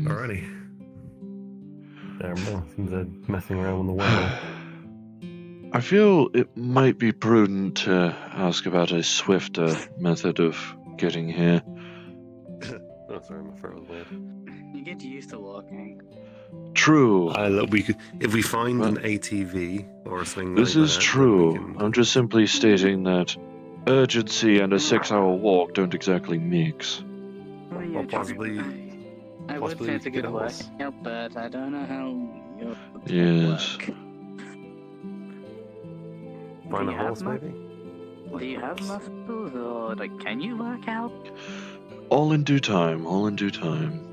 Alrighty. There, more. Seems they're messing around with the weather. I feel it might be prudent to ask about a swifter method of getting here. Oh, sorry, my throat was weird. You get used to walking. True. We could, if we find Well, an ATV or something This like is that, true. then we can... I'm just simply stating that urgency and a 6-hour walk don't exactly mix. Well, yeah, Or possibly... I would possibly say it's a we could good get a horse. workout, but I don't know how you'll Yes. work. Find Do a you have horse, mu- maybe? Do you have muscles, or like, can you work out? All in due time, all in due time.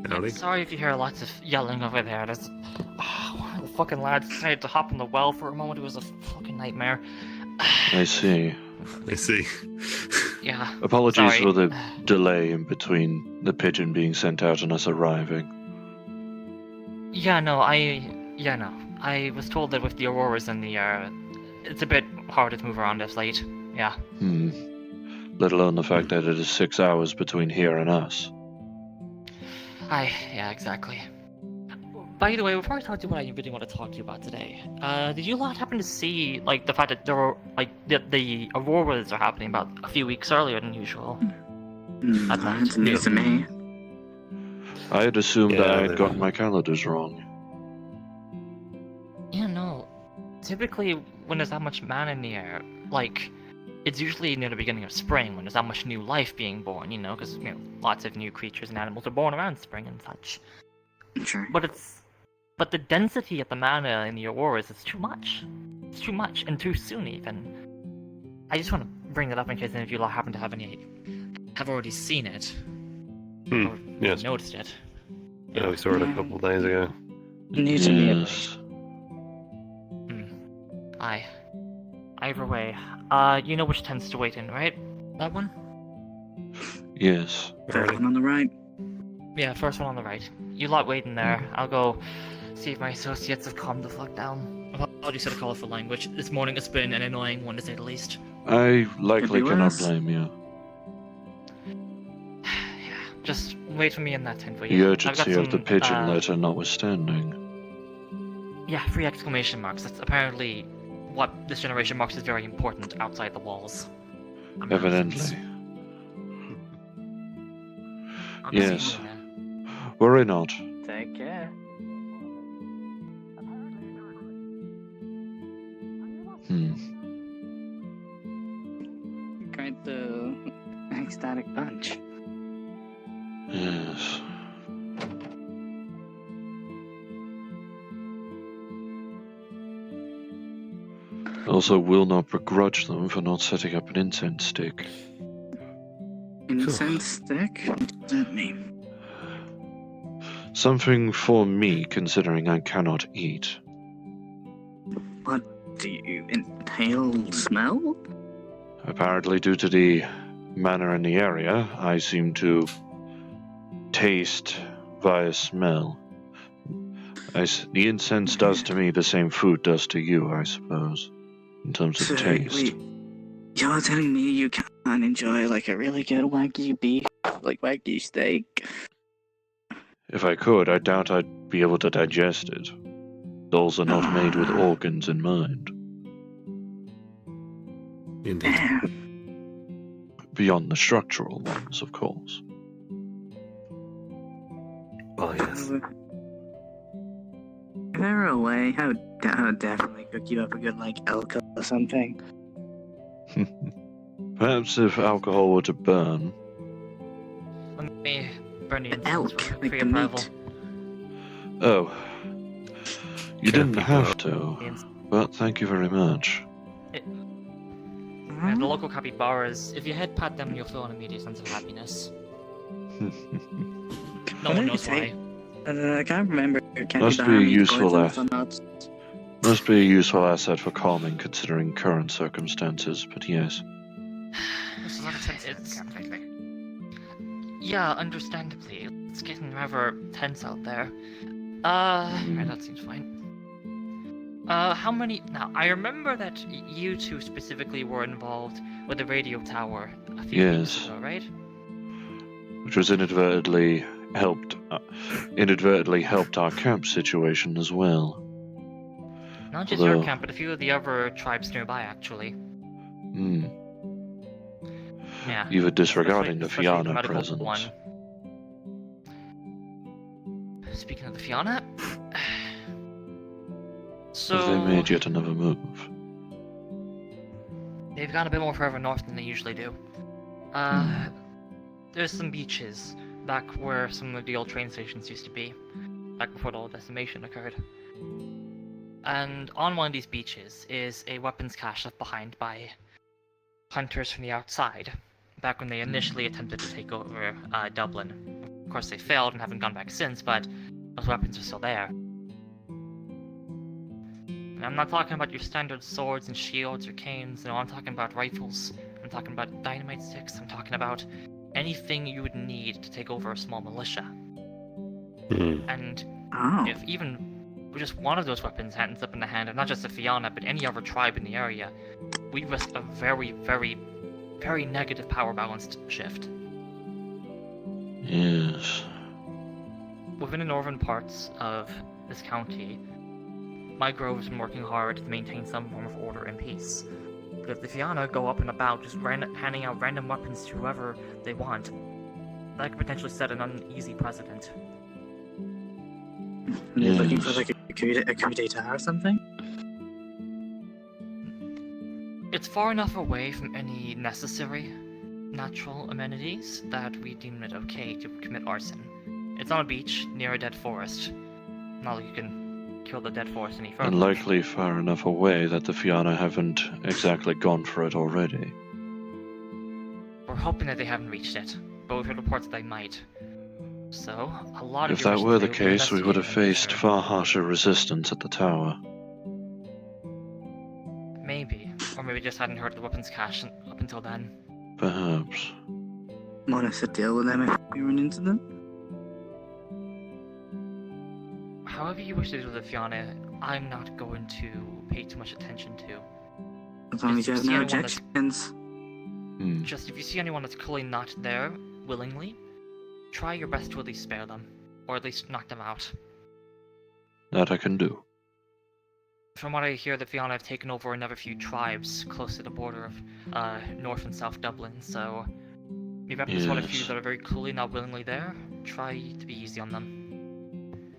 Howdy. Sorry if you hear lots of yelling over there. There's one of the fucking lads decided to hop in the well for a moment. It was a fucking nightmare. I see. I see. Yeah. Apologies Sorry. for the delay in between the pigeon being sent out and us arriving. I was told that with the auroras in the air, it's a bit harder to move around this late. Yeah. Let alone the fact that it is 6 hours between here and us. Yeah, exactly. By the way, before I talk to you what I really want to talk to you about today, did you lot happen to see, like, the fact that there were, like, the auroras are happening about a few weeks earlier than usual? That's news to me. I had assumed that I had they're- gotten my calendars wrong. Yeah, no. Typically, when there's that much man in the air, like, it's usually near the beginning of spring when there's that much new life being born, you know, because, lots of new creatures and animals are born around spring and such. Sure. But the density of the mana in the auroras is too much. It's too much, and too soon even. I just want to bring that up in case any of you lot happen to have already seen it. Or Yes. noticed it. Yeah, we saw it a couple of days ago. New to me. Yes. Aye. Either way. You know which tents to wait in, right? That one? Yes. That one on the right. Yeah, first one on the right. You lot wait in there. I'll go see if my associates have calmed the fuck down. Apologies for the colourful language. This morning has been an annoying one to say the least. I likely Could be cannot worse. blame you. Yeah, just wait for me in that tent, will The you? urgency of the pigeon letter notwithstanding. Yeah, 3 exclamation marks. That's apparently what this generation marks is very important outside the walls. Evidently. I'll be seeing Yes. you then. Worry not. Take care. Quite the ecstatic bunch. Yes. Also will not begrudge them for not setting up an incense stick. Incense stick? What does that mean? Something for me, considering I cannot eat. What do you inhale smell? Apparently, due to the manner in the area, I seem to taste via smell. The incense does to me the same food does to you, I suppose, in terms of So, taste. wait, you're telling me you can't enjoy like a really good wagyu beef, like wagyu steak? If I could, I doubt I'd be able to digest it. Those are not made with organs in mind. Indeed. Beyond the structural ones, of course. Oh, yes. Is there a way I would definitely cook you up a good like elk or something? Perhaps if alcohol were to burn. Let me burn the The incense elk, for like free the approval. meat. Oh. You Can't didn't be have bothered. to, but thank you very much. And the local capybaras, if you head pat them, you'll feel an immediate sense of happiness. No What one did knows you why. say? I can't remember. Must be a useful or not. Must be a useful asset for calming, considering current circumstances, but yes. Yeah, understandably. It's getting rather tense out there. Right, that seems fine. How many... Now, I remember that you two specifically were involved with the radio tower a few weeks Yes. ago, right? which was inadvertently helped our camp situation as well. Not just Although- your camp, but a few of the other tribes nearby, actually. Hmm. Yeah. Even disregarding the especially Fianna medical presence. one. Speaking of the Fianna, so Have they made yet another move? they've gone a bit more further north than they usually do. There's some beaches back where some of the old train stations used to be, back before the old decimation occurred. And on one of these beaches is a weapons cache left behind by hunters from the outside, back when they initially attempted to take over Dublin. Of course, they failed and haven't gone back since, but those weapons are still there. And I'm not talking about your standard swords and shields or canes, no, I'm talking about rifles, I'm talking about dynamite sticks, I'm talking about anything you would need to take over a small militia. And Oh. if even just one of those weapons ends up in the hand of not just the Fianna, but any other tribe in the area, we risk a very, very, very negative power balance shift. Yes. Within the northern parts of this county, my grove has been working hard to maintain some form of order and peace. But if the Fianna go up and about just handing out random weapons to whoever they want, that could potentially set an uneasy precedent. You're looking for Yes. like a coup d'etat or something? It's far enough away from any necessary natural amenities that we deem it okay to commit arson. It's on a beach near a dead forest. Not like you can kill the dead forest any further. And likely far enough away that the Fianna haven't exactly gone for it already. We're hoping that they haven't reached it, but we've heard reports that they might. So, a lot of If your that wishes were the to case, we would have investigate faced and far harsher resistance at the tower. maybe, or maybe just hadn't heard of the weapons cache up until then. Perhaps. Want us to deal with them if we run into them? However you wish to do with the Fianna, I'm not going to pay too much attention to. As long as you have See no anyone that's- objections. Just if you see anyone that's clearly not there, willingly, try your best to at least spare them, or at least knock them out. That I can do. From what I hear, the Fianna have taken over another few tribes close to the border of North and South Dublin, so maybe after this one, a few Yes. that are very clearly not willingly there, try to be easy on them.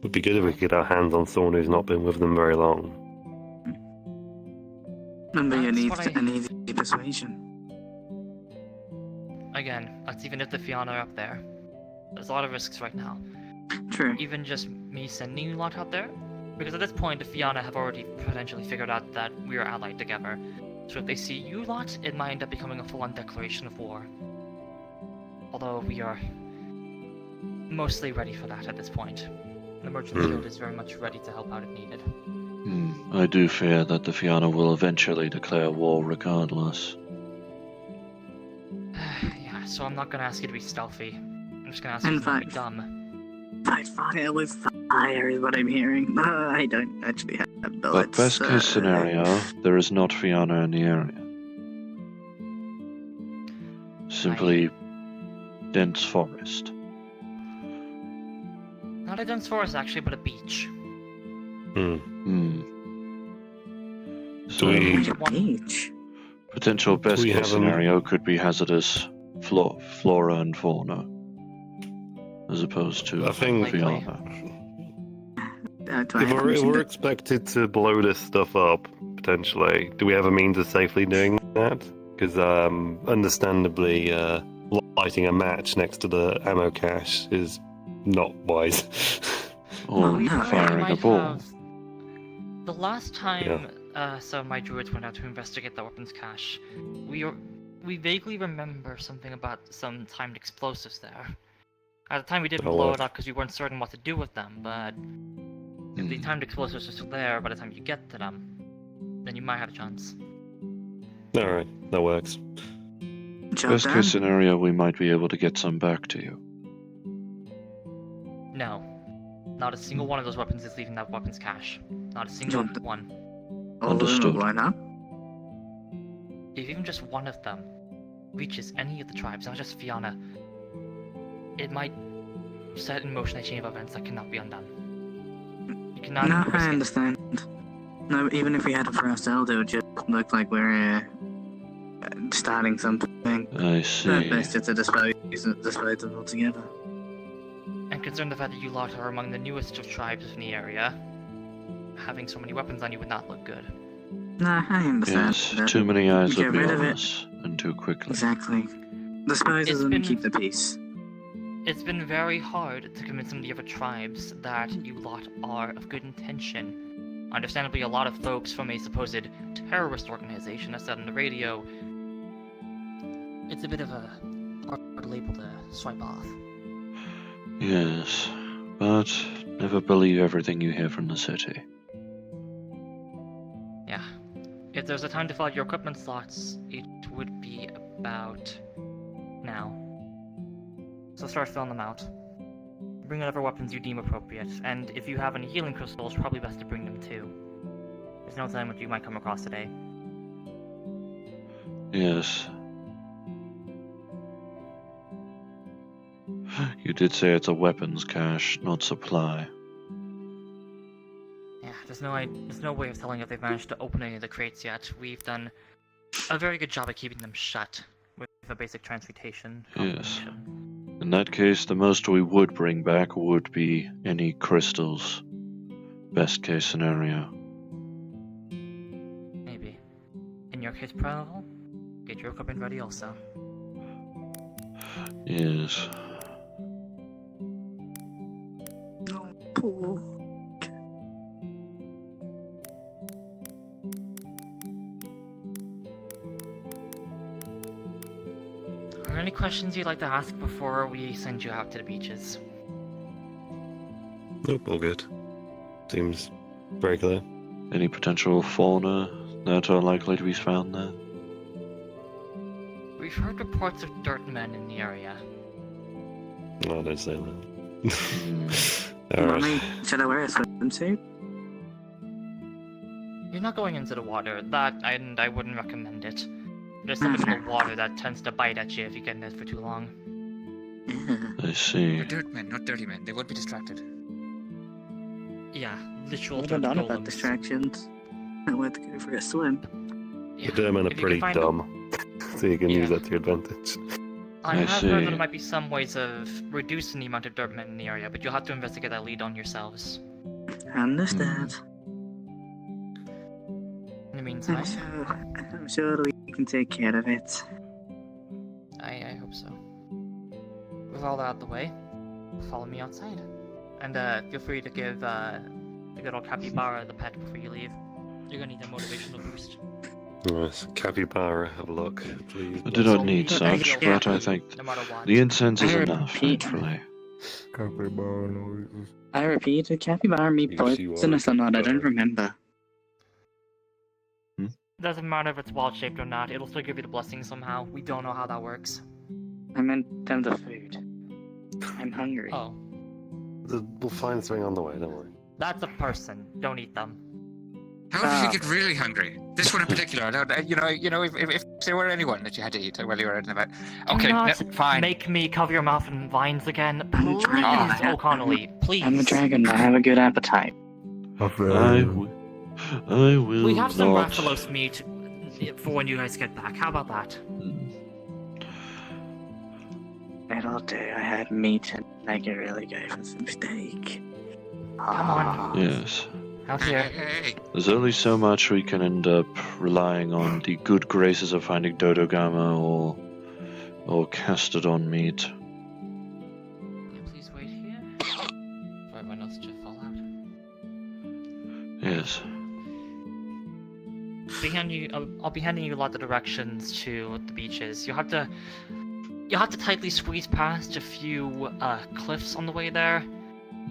Would be good if we could get our hands on someone who's not been with them very long. Remember, you That's need what I- an easy persuasion. Again, that's even if the Fianna are up there. There's a lot of risks right now. True. Even just me sending you lot out there, because at this point the Fianna have already potentially figured out that we are allied together. So if they see you lot, it might end up becoming a full-on declaration of war. Although we are mostly ready for that at this point. The Merchant Guild is very much ready to help out if needed. I do fear that the Fianna will eventually declare war regardless. Yeah, so I'm not gonna ask you to be stealthy. I'm just gonna ask In you to not be fact- dumb. Fight fire with fire is what I'm hearing. I don't actually have But bullets. best case scenario, there is not Fianna in the area. Simply dense forest. Not a dense forest actually, but a beach. So, we- Like a beach. potential best we case have 'em- scenario could be hazardous flora and fauna, as opposed to I think- Fianna. Do I If have we're permission to- expected to blow this stuff up, potentially, do we have a means of safely doing that? Because, understandably, lighting a match next to the ammo cache is not wise. Or Oh, no. firing a Might ball. have- The last time some of my druids went out to investigate the weapons cache, we vaguely remember something about some timed explosives there. At the time we didn't Oh, blow what? it up because we weren't certain what to do with them, but if the timed explosives are still there by the time you get to them, then you might have a chance. Alright, that works. Job Best done. case scenario, we might be able to get some back to you. No. Not a single one of those weapons is leaving that weapons cache. Not a single Don't- one. All of them, Understood. why not? If even just one of them reaches any of the tribes, not just Fianna, it might set in motion a chain of events that cannot be undone. You cannot No, risk I it. understand. No, even if we had it for ourselves, it would just look like we're starting something. I So see. best just to dispose them altogether. And considering the fact that you lot are among the newest of tribes in the area, having so many weapons on you would not look good. No, I understand. Yes, that. too many eyes Get would be rid of on it. us, and too quickly. Exactly. Dispose of It's them and been- keep the peace. It's been very hard to convince some of the other tribes that you lot are of good intention. Understandably, a lot of folks from a supposed terrorist organization have said on the radio, it's a bit of a hard label to swipe off. Yes, but never believe everything you hear from the city. Yeah. If there's a time to fill out your equipment slots, it would be about now. So start filling them out. Bring whatever weapons you deem appropriate, and if you have any healing crystals, probably best to bring them too. There's no telling what you might come across today. Yes. You did say it's a weapons cache, not supply. Yeah, there's no way of telling if they've managed to open any of the crates yet. We've done a very good job at keeping them shut with a basic transmutation Yes. combination. In that case, the most we would bring back would be any crystals. Best case scenario. Maybe. In your case, Primeval, get your equipment ready also. Yes. Oh, poor. Are there any questions you'd like to ask before we send you out to the beaches? Nope, all good. Seems very clear. Any potential fauna that are likely to be found there? We've heard reports of dirt men in the area. No, don't say that. Hmm. Mommy, should I wear a swimsuit? You're not going into the water, and I wouldn't recommend it. There's something in the water that tends to bite at you if you get in it for too long. Yeah. I see. We're dirt men, not dirty men. They won't be distracted. Yeah, literal What dirt have done about golems. distractions? I went to go for a swim. Yeah, The Derman if are you pretty can find dumb, so you can use Yeah. that to your advantage. I I have heard that see. there might be some ways of reducing the amount of dirt men in the area, but you'll have to investigate that lead on yourselves. Understand. In the meantime, I'm sure we can take care of it. I hope so. With all that out of the way, follow me outside. And feel free to give the good old Capybara the pet before you leave. You're gonna need a motivational boost. Yes, Capybara, have a look, please. I do not need It's such, heal but I you, think no matter what. the incense is I enough, repeat. thankfully. Capybara noises. I repeat, did capybara me Yes, you are poisonous or not? I don't capybara. remember. Doesn't matter if it's wild shaped or not, it'll still give you the blessing somehow. We don't know how that works. I meant terms of food. I'm hungry. Oh, We'll find something on the way, don't worry. that's a person. Don't eat them. How did you get really hungry? This one in particular. If there were anyone that you had to eat while you were out and about. Okay, Do not fine. Make me cover your mouth in vines again. Please, trying. O'Connelly, please. I'm a dragon. I have a good appetite. I feel I will We have some not. Rathalos meat for when you guys get back. How about that? It'll do. I had meat and I could really go for some steak. Come on. Yes. Out Hey, here. hey, hey. There's only so much we can end up relying on the good graces of finding Dodogama or Castodon meat. Yeah, please wait here. For everyone else to fall out. Yes. I'll be handing you a lot of directions to the beaches. You'll have to tightly squeeze past a few cliffs on the way there.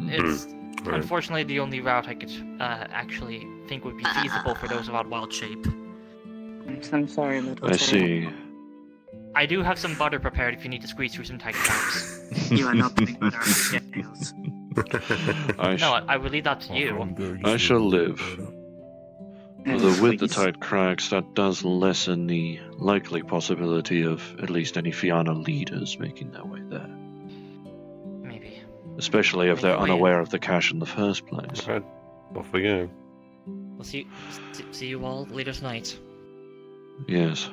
It's Right. unfortunately the only route I could actually think would be feasible for those without wild shape. I'm sorry, little I tail. see. I do have some butter prepared if you need to squeeze through some tight traps. You are not putting butter on my scales. No, I would leave that to you. I shall live. Although with the Please. tight cracks, that does lessen the likely possibility of at least any Fianna leaders making their way there. especially if Make they're your way in. unaware of the cache in the first place. Alright, off we go. We'll see you all later tonight. Yes.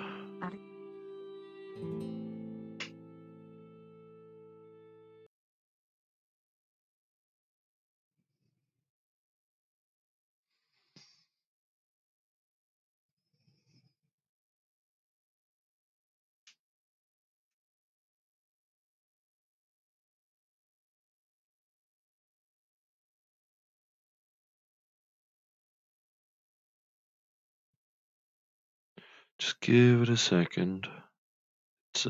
Just give it a second. It's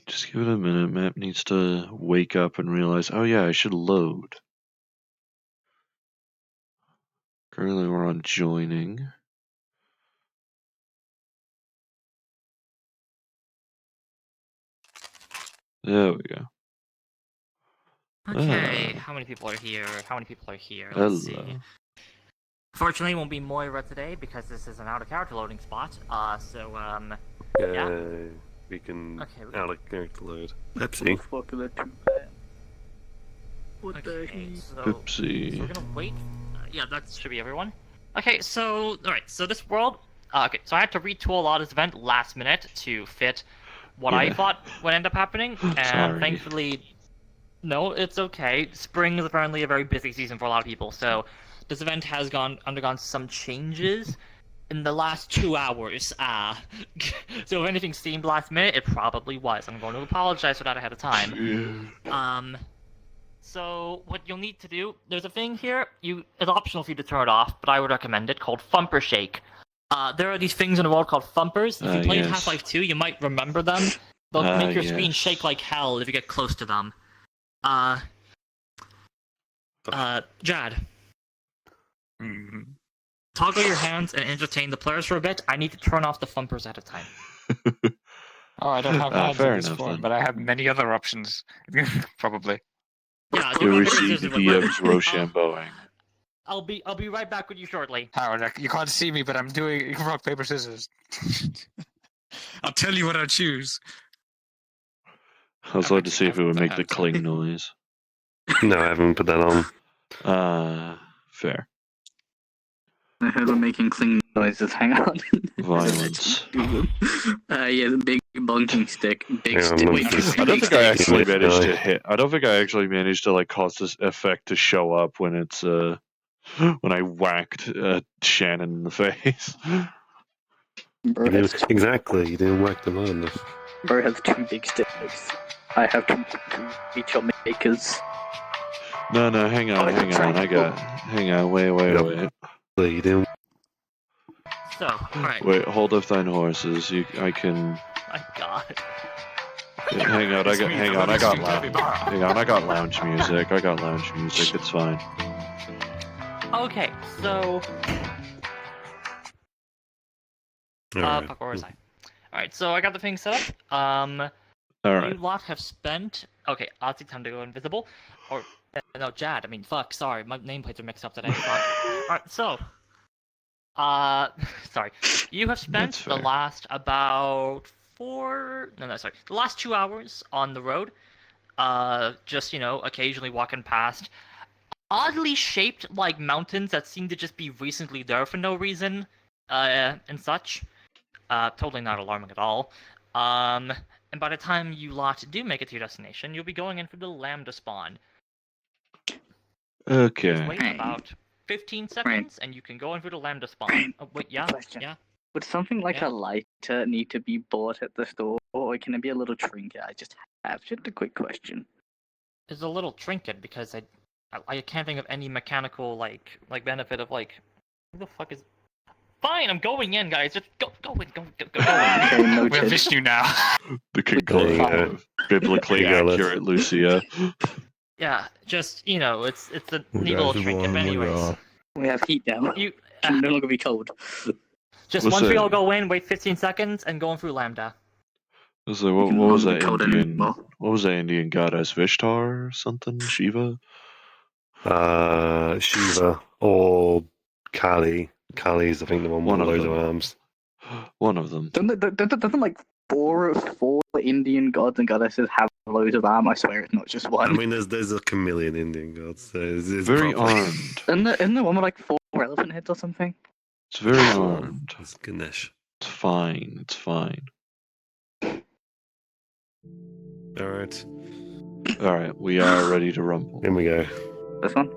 just give it a minute. Map needs to wake up and realize, oh yeah, I should load. Currently we're on joining. There we go. Okay, Ah. how many people are here? How many people are here? Hello. Let's see. Fortunately, it won't be Moira today because this is an out-of-character loading spot. Yeah. We can Okay, we- out of character load. What the Pepsi. fuck are the two? What the Okay, heck? so Oopsie. we're gonna wait. Yeah, that should be everyone. Okay, so alright, so this world. Okay, so I had to retool a lot of this event last minute to fit what I Yeah. thought would end up happening, and Sorry. thankfully, no, it's okay. Spring is apparently a very busy season for a lot of people, so this event has undergone some changes in the last 2 hours. So if anything seemed last minute, it probably was. I'm going to apologize for that ahead of time. So what you'll need to do, there's a thing here, it's optional for you to turn it off, but I would recommend it, called Thumper Shake. There are these things in the world called thumpers. If you played Yes. Half-Life 2, you might remember them. They'll make your screen Yes. shake like hell if you get close to them. Jad, Mhm. toggle your hands and entertain the players for a bit. I need to turn off the thumpers at a time. Oh, I don't have hands fair in this enough, form, then. but I have many other options. Probably. Yeah, You do rock, paper, receive scissors, DM's Rochambeauing. I'll be right back with you shortly. Howard, you can't see me, but I'm doing rock, paper, scissors. I'll tell you what I choose. I was love to see if it would make the Bad. cling noise. No, I haven't put that on. Fair. I heard them making cling noises. Hang on. Violence. Yeah, the big bunking stick. Big Yeah, stick. I'm Wait, not- big I don't think I stick. actually Yeah. managed to hit. I don't think I actually managed to cause this effect to show up when it's when I whacked Shannon in the face. Bro You has, didn't, exactly, you didn't whack them on. bro has two big sticks. I have two each on makers. No, hang on. Hang on. Wait. You didn't. So, alright. Wait, hold up thine horses. I can. My god. Hang on. I got lounge music. It's fine. Okay, so Alright. fuck, where was I? Alright, so I got the thing set up. All right. You lot have spent. Okay, I'll take time to go invisible. Or no, Jad. I mean, fuck. Sorry, my nameplates are mixed up today. Fuck. Alright, so. Sorry. You have spent That's the fair. last about the last 2 hours on the road. Just occasionally walking past oddly shaped like mountains that seem to just be recently there for no reason, and such. Totally not alarming at all. And by the time you lot do make it to your destination, you'll be going in for the Lambda spawn. Okay. Just wait Hey. about 15 seconds, and you can go in for the Lambda spawn. Oh, wait, yeah? Question. Yeah? Would something like Yeah. a lighter need to be bought at the store, or can it be a little trinket? I just have just a quick question. It's a little trinket, because I can't think of any mechanical, like benefit of, who the fuck is... Fine, I'm going in, guys. Just go in. Okay, We're noted. Vishnu now. The There you go. biblically There you go, accurate Lucia. Yeah, just, it's a We neat got little the trinket, one but we anyways. are. We have heat now. You, Can no longer be cold. just What's once we that? all go in, wait 15 seconds, and go in through Lambda. So You what can was hold that the code Indian? anymore. What was that Indian goddess? Vishtar or something? Shiva? Shiva or Kali. Kali's, I think, the one with One of loads of them. arms. One of them. Doesn't like four Indian gods and goddesses have loads of arm? I swear it's not just one. I mean, there's a chameleon Indian god, so it's Very probably... armed. Isn't there one with like 4 elephant heads or something? It's very armed. It's Ganesh. It's fine. It's fine. Alright, Alright, we are ready to rumble. here we go. This one?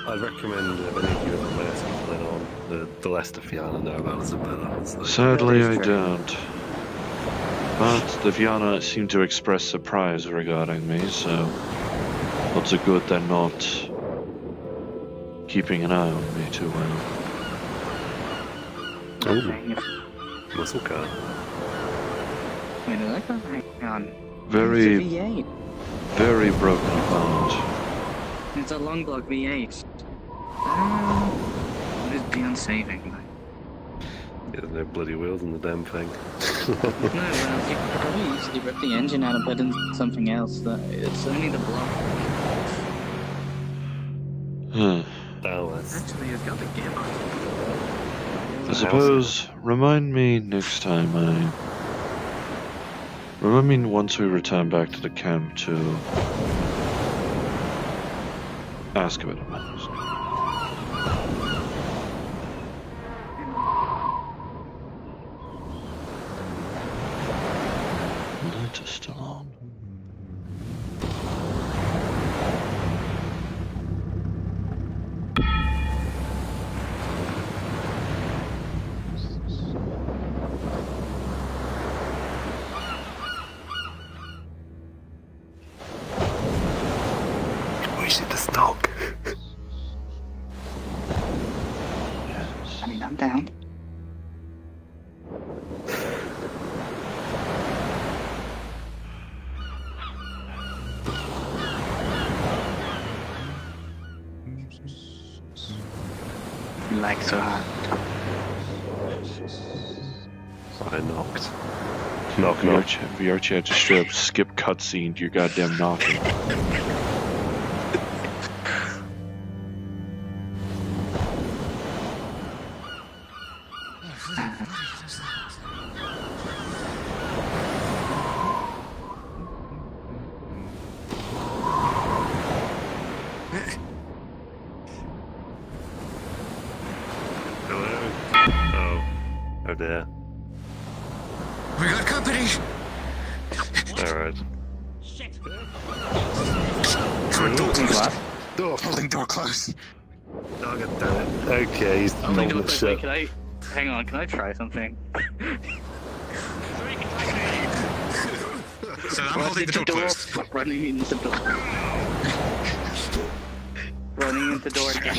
I'd recommend if any of you have a mask playing on, the less the Fianna know about us, the better. So. Sadly, That I is true. don't. But the Fianna seem to express surprise regarding me, so what's the good they're not keeping an eye on me too well. Ooh, muscle car. Wait, did I go? Hang on. Very, It's a V8. very broken apart. It's a long block V8. It is beyond saving. Yeah, there's no bloody wheels on the damn thing. No, well, you could probably easily rip the engine out and put in something else. It's only the block. Dallas. Actually, it's got the gearbox. I suppose, remind me next time Remind me once we return back to the camp to ask about a mask. The light is still on. We should just talk. Yes. I mean, I'm down. Like so hard. I knocked. Knock, VR, knock. VR chat just straight up skip cutscene to your goddamn knocking. Hello? Oh. Oh dear. We got company. Alright. Door closed. Door. Holding door closed. Oh, God damn it. Okay, he's Oh my holding god, it wait, shut. can I... Hang on, can I try something? So I'm holding the door closed. Running into the door. Running into the door again.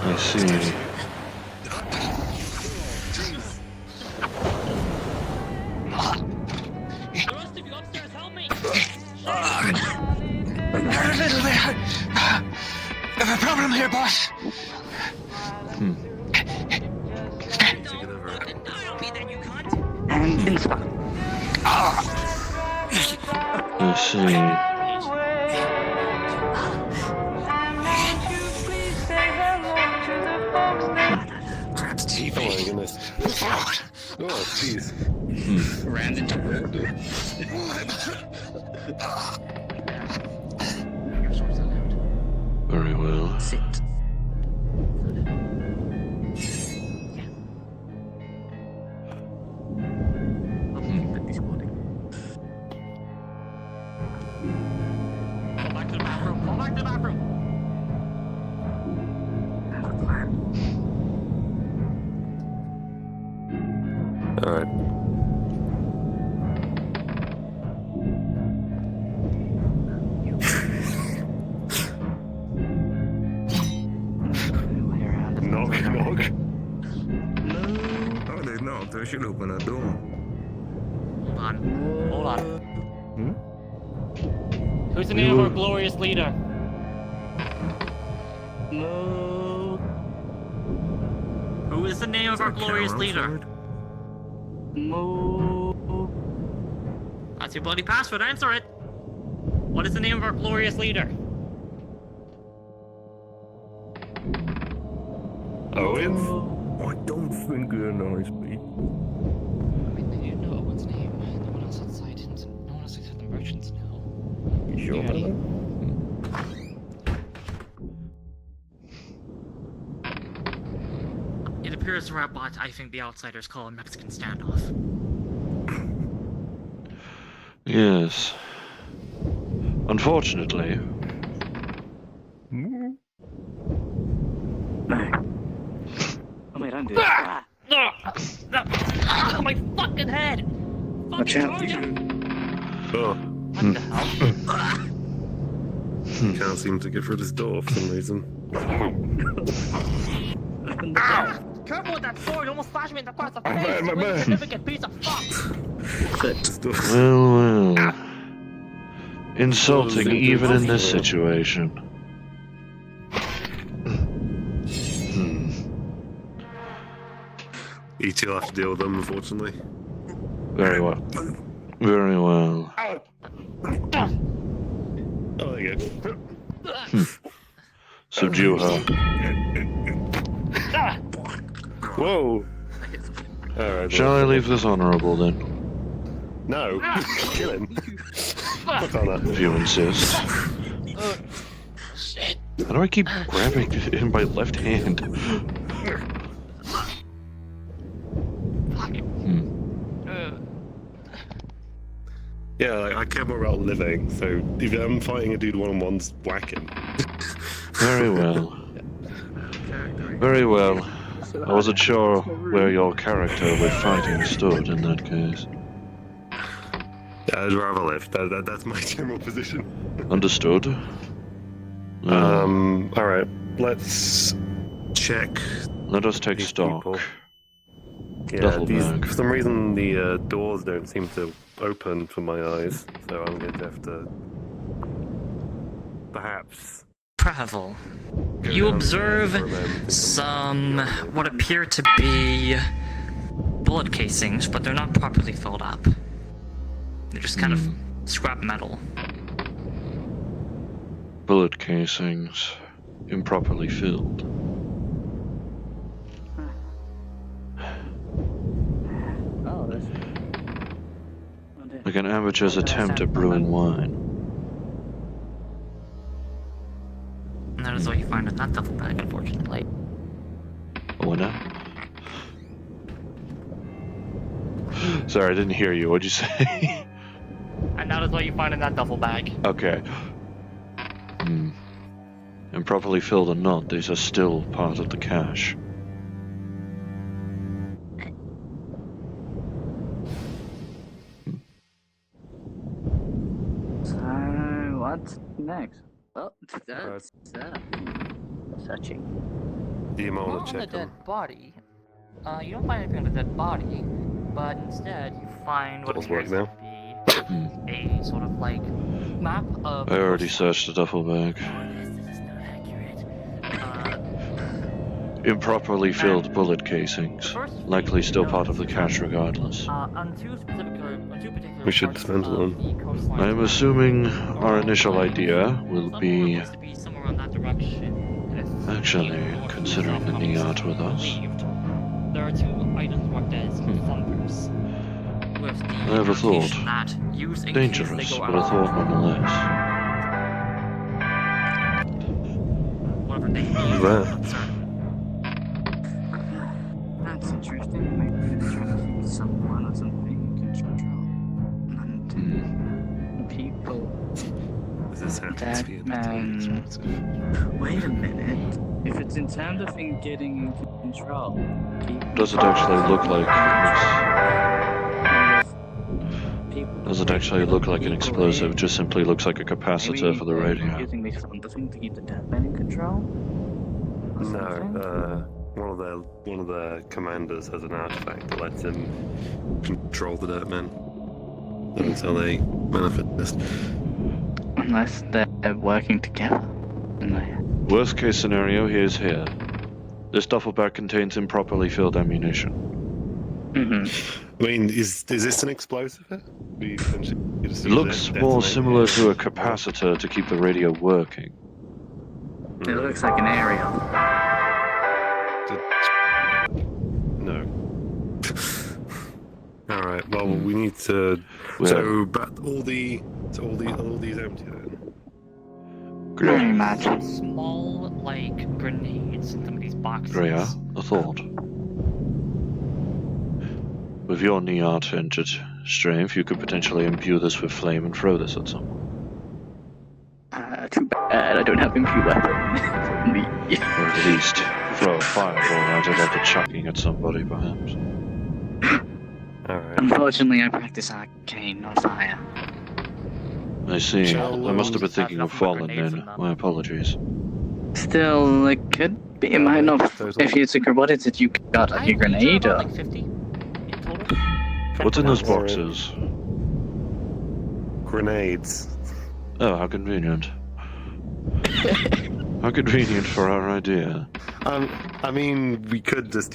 I see. A little bit of a problem here, boss. And in spot. I see. Grabs Oh my TV. goodness. Forward. Oh, jeez. Ran into her. Very well. Sit. Go back to the bathroom. Go back to the bathroom. Alright. Knock, knock. Oh, they knocked. They should open the door. Hold on. Hold on. Hmm? Who's the name of our glorious leader? Moo. Who is the name of our glorious leader? Moo. That's your bloody password, answer it! What is the name of our glorious leader? Owen? I don't think they're nice people. I mean, they didn't know Owen's name. No one else outside didn't. No one else except the merchants know. You sure about Ready? that? It appears we're at what I think the outsiders call a Mexican standoff. Yes. Unfortunately, No. Oh wait, don't do that. My fucking head! Watch Fucking out. Georgia! Oh, What the hell? can't seem to get through this door for some reason. Open the door. Careful with that sword! You almost slashed me in the cross the My face! man, my You man. insignificant piece of fuck! Foot. This door. well. Insulting even in this situation. Each you'll have to deal with them, unfortunately. Very well. Very well. Oh, there you go. Subdue her. Whoa! Alright. Shall I leave this honorable then, No! Kill him! Fuck on her. if you insist? How do I keep grabbing in my left hand? Yeah, like, I care more about living, so if I'm fighting a dude one-on-one's whacking. Very well. Very well. I wasn't sure where your character with fighting stood in that case. Yeah, I'd rather live. That's my general position. Understood. Alright, let's check. Let us take these stock. people. Yeah, Duffel bag. for some reason the doors don't seem to open for my eyes, so I'm going to have to perhaps Travel. go You down observe for a moment. some what appear to be bullet casings, but they're not properly filled up. They're just kind of scrap metal. Bullet casings. Improperly filled. Oh, that's. Like an amateur's attempt at brewing wine. And that is what you find in that duffel bag, unfortunately. Oh, what now? Sorry, I didn't hear you. What'd you say? And that is what you find in that duffel bag. Okay. Improperly filled or not, these are still part of the cache. So, what's next? Well, that's searching. Do you want Not to on the check them? dead body. You don't find anything on the dead body, but instead you find what Doors appears work to be a sort of like map of. I already searched the duffel bag. This is not accurate. Improperly filled bullet casings. First Likely thing still you part of the notice cache regardless. on two particular We should parts dismantle of them. the coastline I am assuming our initial idea will Some be looks to be somewhere in that direction. If actually you considering the Niat with us. believed, there are two items marked as thumpers. With the I have a thought. notation that use in case Dangerous, they go but a out. thought nonetheless. Whatever they Who's need, that? I'm not certain. That's interesting. Maybe it's trying to keep someone or something in control. And people. Does this happen to be That, expensive? Wait a minute. If it's in terms of thing getting in control, people. Does it actually look like People. Does it actually look like an explosive? It just simply looks like a capacitor for the radio. Using these thunder thing to keep the dead men in control. Or something? No, one of the commanders has an artifact that lets him control the dirt men. That's how they manifest. Unless they're working together. And they Worst case scenario, here's here. This duffel bag contains improperly filled ammunition. Mm-hmm. I mean, is this an explosive? It looks more similar to a capacitor to keep the radio working. It looks like an aerial. No. All right. Well, we need to. Well- But all these empty then. Very much. Small, like, grenades in some of these boxes. Drea, a thought. With your Neart entered strength, you could potentially imbue this with flame and throw this at someone. Too bad I don't have impure weapon. Or at least throw a fireball at it after chucking at somebody, perhaps. All right. Unfortunately, I practice arcane, not fire. I see. Shall I must have been have thinking of nothing but Fallen grenades then. in them. My apologies. Still, it could be. It might not. If you took what is it you got? Like a grenade? Or... Like 50 in total. What's in those Alright. boxes? Grenades. Oh, how convenient. How convenient for our idea. I mean, we could just,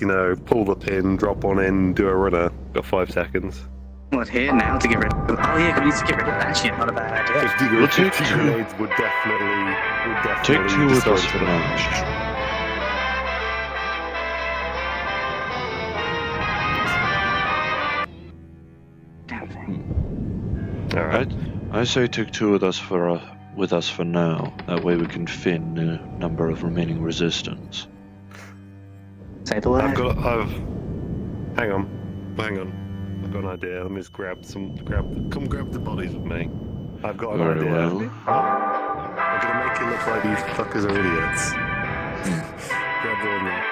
pull the pin, drop one in, do a runner. Got 5 seconds. What, here now to get rid of... Oh yeah, we need to get rid of that shit. Not a bad idea. 50, We'll take 50 two. grenades would definitely Take two with destroy us the for pin. now. Damn thing. All right. I say take two with us for now. That way we can thin the number of remaining resistance. Say the word. Hang on. I've got an idea. Let me just come grab the bodies with me. I've got an Very idea. well. I'm gonna make it look like these fuckers are idiots. Grab the one there.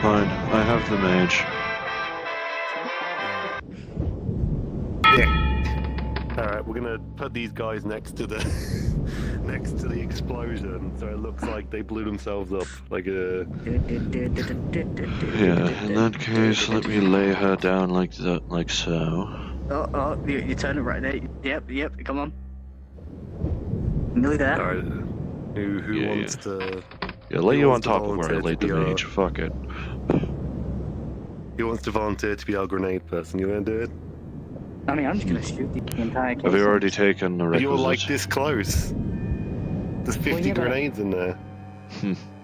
Fine, I have the mage. Yeah. Alright, we're gonna put these guys next to the explosion, so it looks like they blew themselves up like a. Yeah, in that case, let me lay her down like that, like so. Oh, you turn it right there. Yep, come on. Nearly there. Alright. Who Yeah, wants to? Yeah, lay Who you on wants to top of where I volunteer laid to the be our- mage. Fuck it. Who wants to volunteer to be our grenade person? You wanna do it? I mean, I'm just gonna shoot the entire case. Have you already taken the But you're like requisite? this close. There's 50 yeah, but- grenades in there.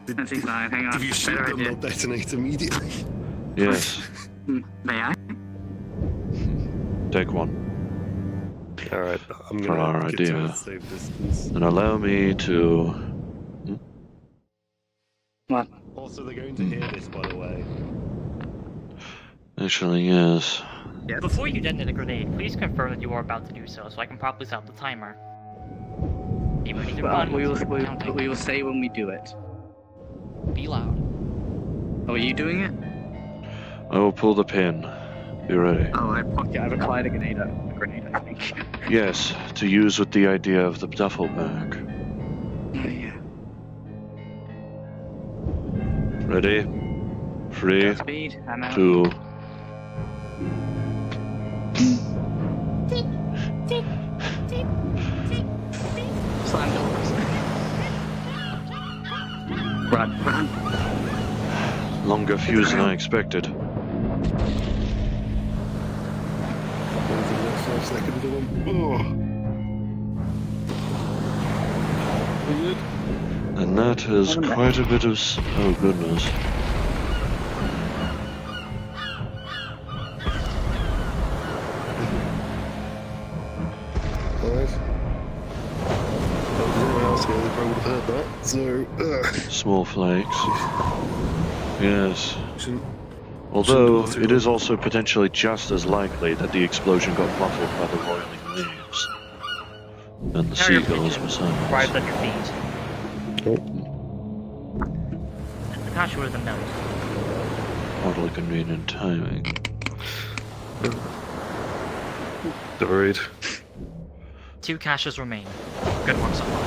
That's fine, hang on. If you shoot Better them, idea. they'll detonate immediately. Yes, May I? take one. Alright, I'm For our gonna get to idea. a safe distance. And allow me to... What? Also, they're going to hear this, by the way. Actually, yes. Before you detonate a grenade, please confirm that you are about to do so I can properly set up the timer. Even if Well, one, we counting. will say when we do it. Be loud. Oh, are you doing it? I will pull the pin. Be ready. Oh, I've acquired a grenade, I think. Yes, to use with the idea of the duffel bag. Oh, yeah. Ready? 3, Godspeed, I'm out. 2... Slam doors. Run. Longer fuse than I expected. And that is quite a bit of... Oh, goodness. Alright. Everyone else here, they probably would have heard that. So, Small flakes. Yes. shouldn't- Although, it is also potentially just as likely that the explosion got muffled by the roiling waves. And the Carrier seagulls pigeon besides. arrives at your feet. Oh. And the cash with a note. Oddly convenient timing. Worried. 2 caches remain. Good work so far.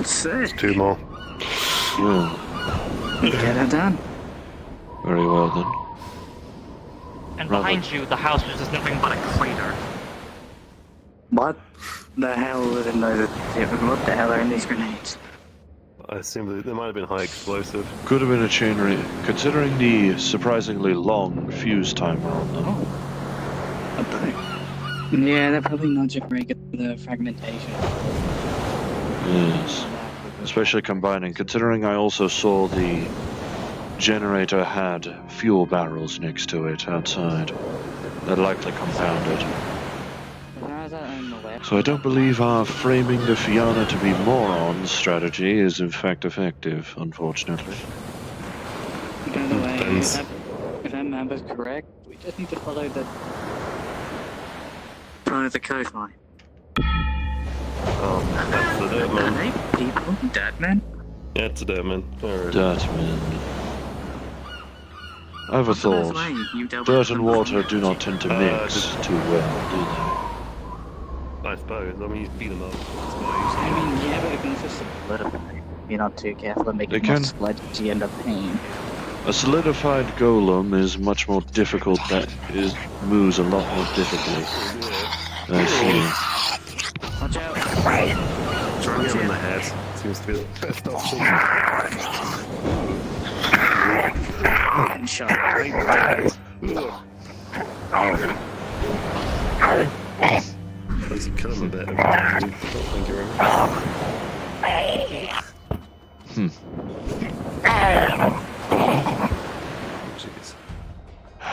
Sick. 2 more. Well, Get it done. very well then. And Rather- behind you, the house is just nothing but a crater. What the hell is in those? What the hell are in these grenades? I assume there might have been high explosive. Could have been a chain considering the surprisingly long fuse timer on them. Yeah, they're probably not just regular fragmentation. Yes. Especially combining, considering I also saw the generator had fuel barrels next to it outside. That likely compounded. So I don't believe our framing the Fianna to be morons strategy is in fact effective, unfortunately. By the way, Depends. if that map is correct, we just need to follow the coastline. Oh, that's the dirt Are man. they people? Dead men? Yeah, it's a dirt man. Alright. Dirt, man. I have a What's the best thought. way? You dealt Dirt with and them water before. do not tend to mix just- too well, do I suppose. I mean, you beat them up. That's why I mean, yeah, but it can also solidify. If you're not too careful and make They it more can. sludgy and a pain. they? A solidified golem is much more difficult. That is moves a lot more difficultly. I see. Watch out! Throwing him in the head seems to be the best option. And shot right back. Let's kill him a bit. Thank you very much. Jeez.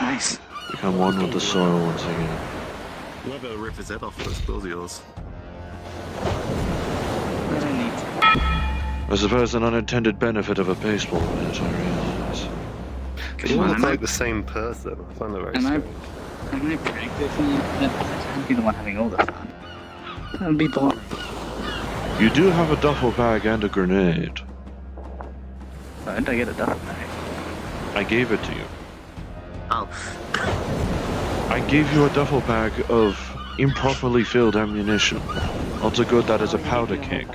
Nice. Become one with the soil once again. You might be able to rip his head off with those spills of yours. I don't need to. I suppose an unintended benefit of a baseball bat, I realize. They all on, look am I- like the same person. I find that very Am I strange. practicing? I'd be the one having all the fun. That would be boring. You do have a duffel bag and a grenade. Why did I get a duffel bag? I gave it to you. Oh. I gave you a duffel bag of improperly filled ammunition. Also good that is a powder keg.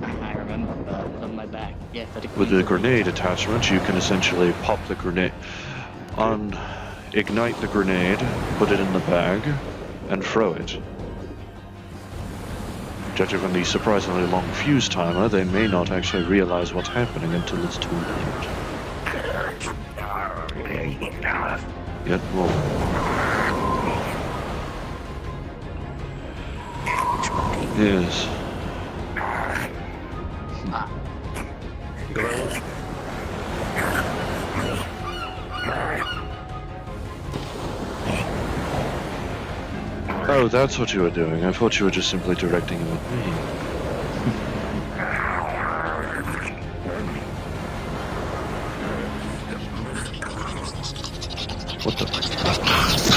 I remember that on my back. Yeah, but With the grenade attachment, you can essentially pop the grenade on, ignite the grenade, put it in the bag, and throw it. Judging from the surprisingly long fuse timer, they may not actually realize what's happening until it's too late. Yet more. Yes. Oh, that's what you were doing. I thought you were just simply directing him at me. What the?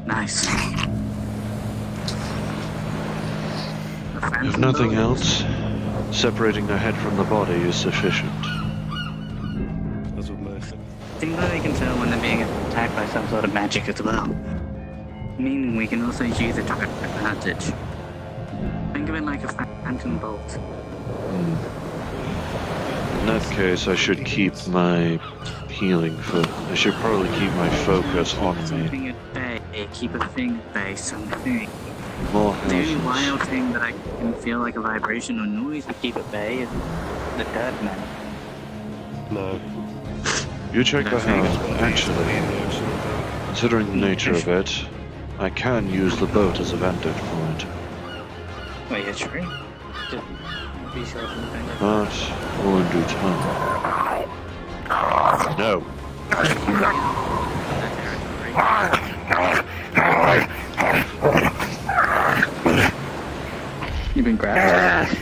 Nice. If nothing else, separating the head from the body is sufficient. As with most. Seems like they can tell when they're being attacked by some sort of magic as well. Meaning we can also use it to our advantage. Think of it like a phantom bolt. In that case, I should keep my healing I should probably keep my focus on me. Something at bay, keep a thing at bay, something. More The only houses. wild thing that I can feel like a vibration or noise to keep at bay is the dead man. No. You check the house. Actually, considering the nature of it, I can use the boat as a vantage point. Wait, it's true? Just be sure of something. But all in due time. No. You've been grabbed.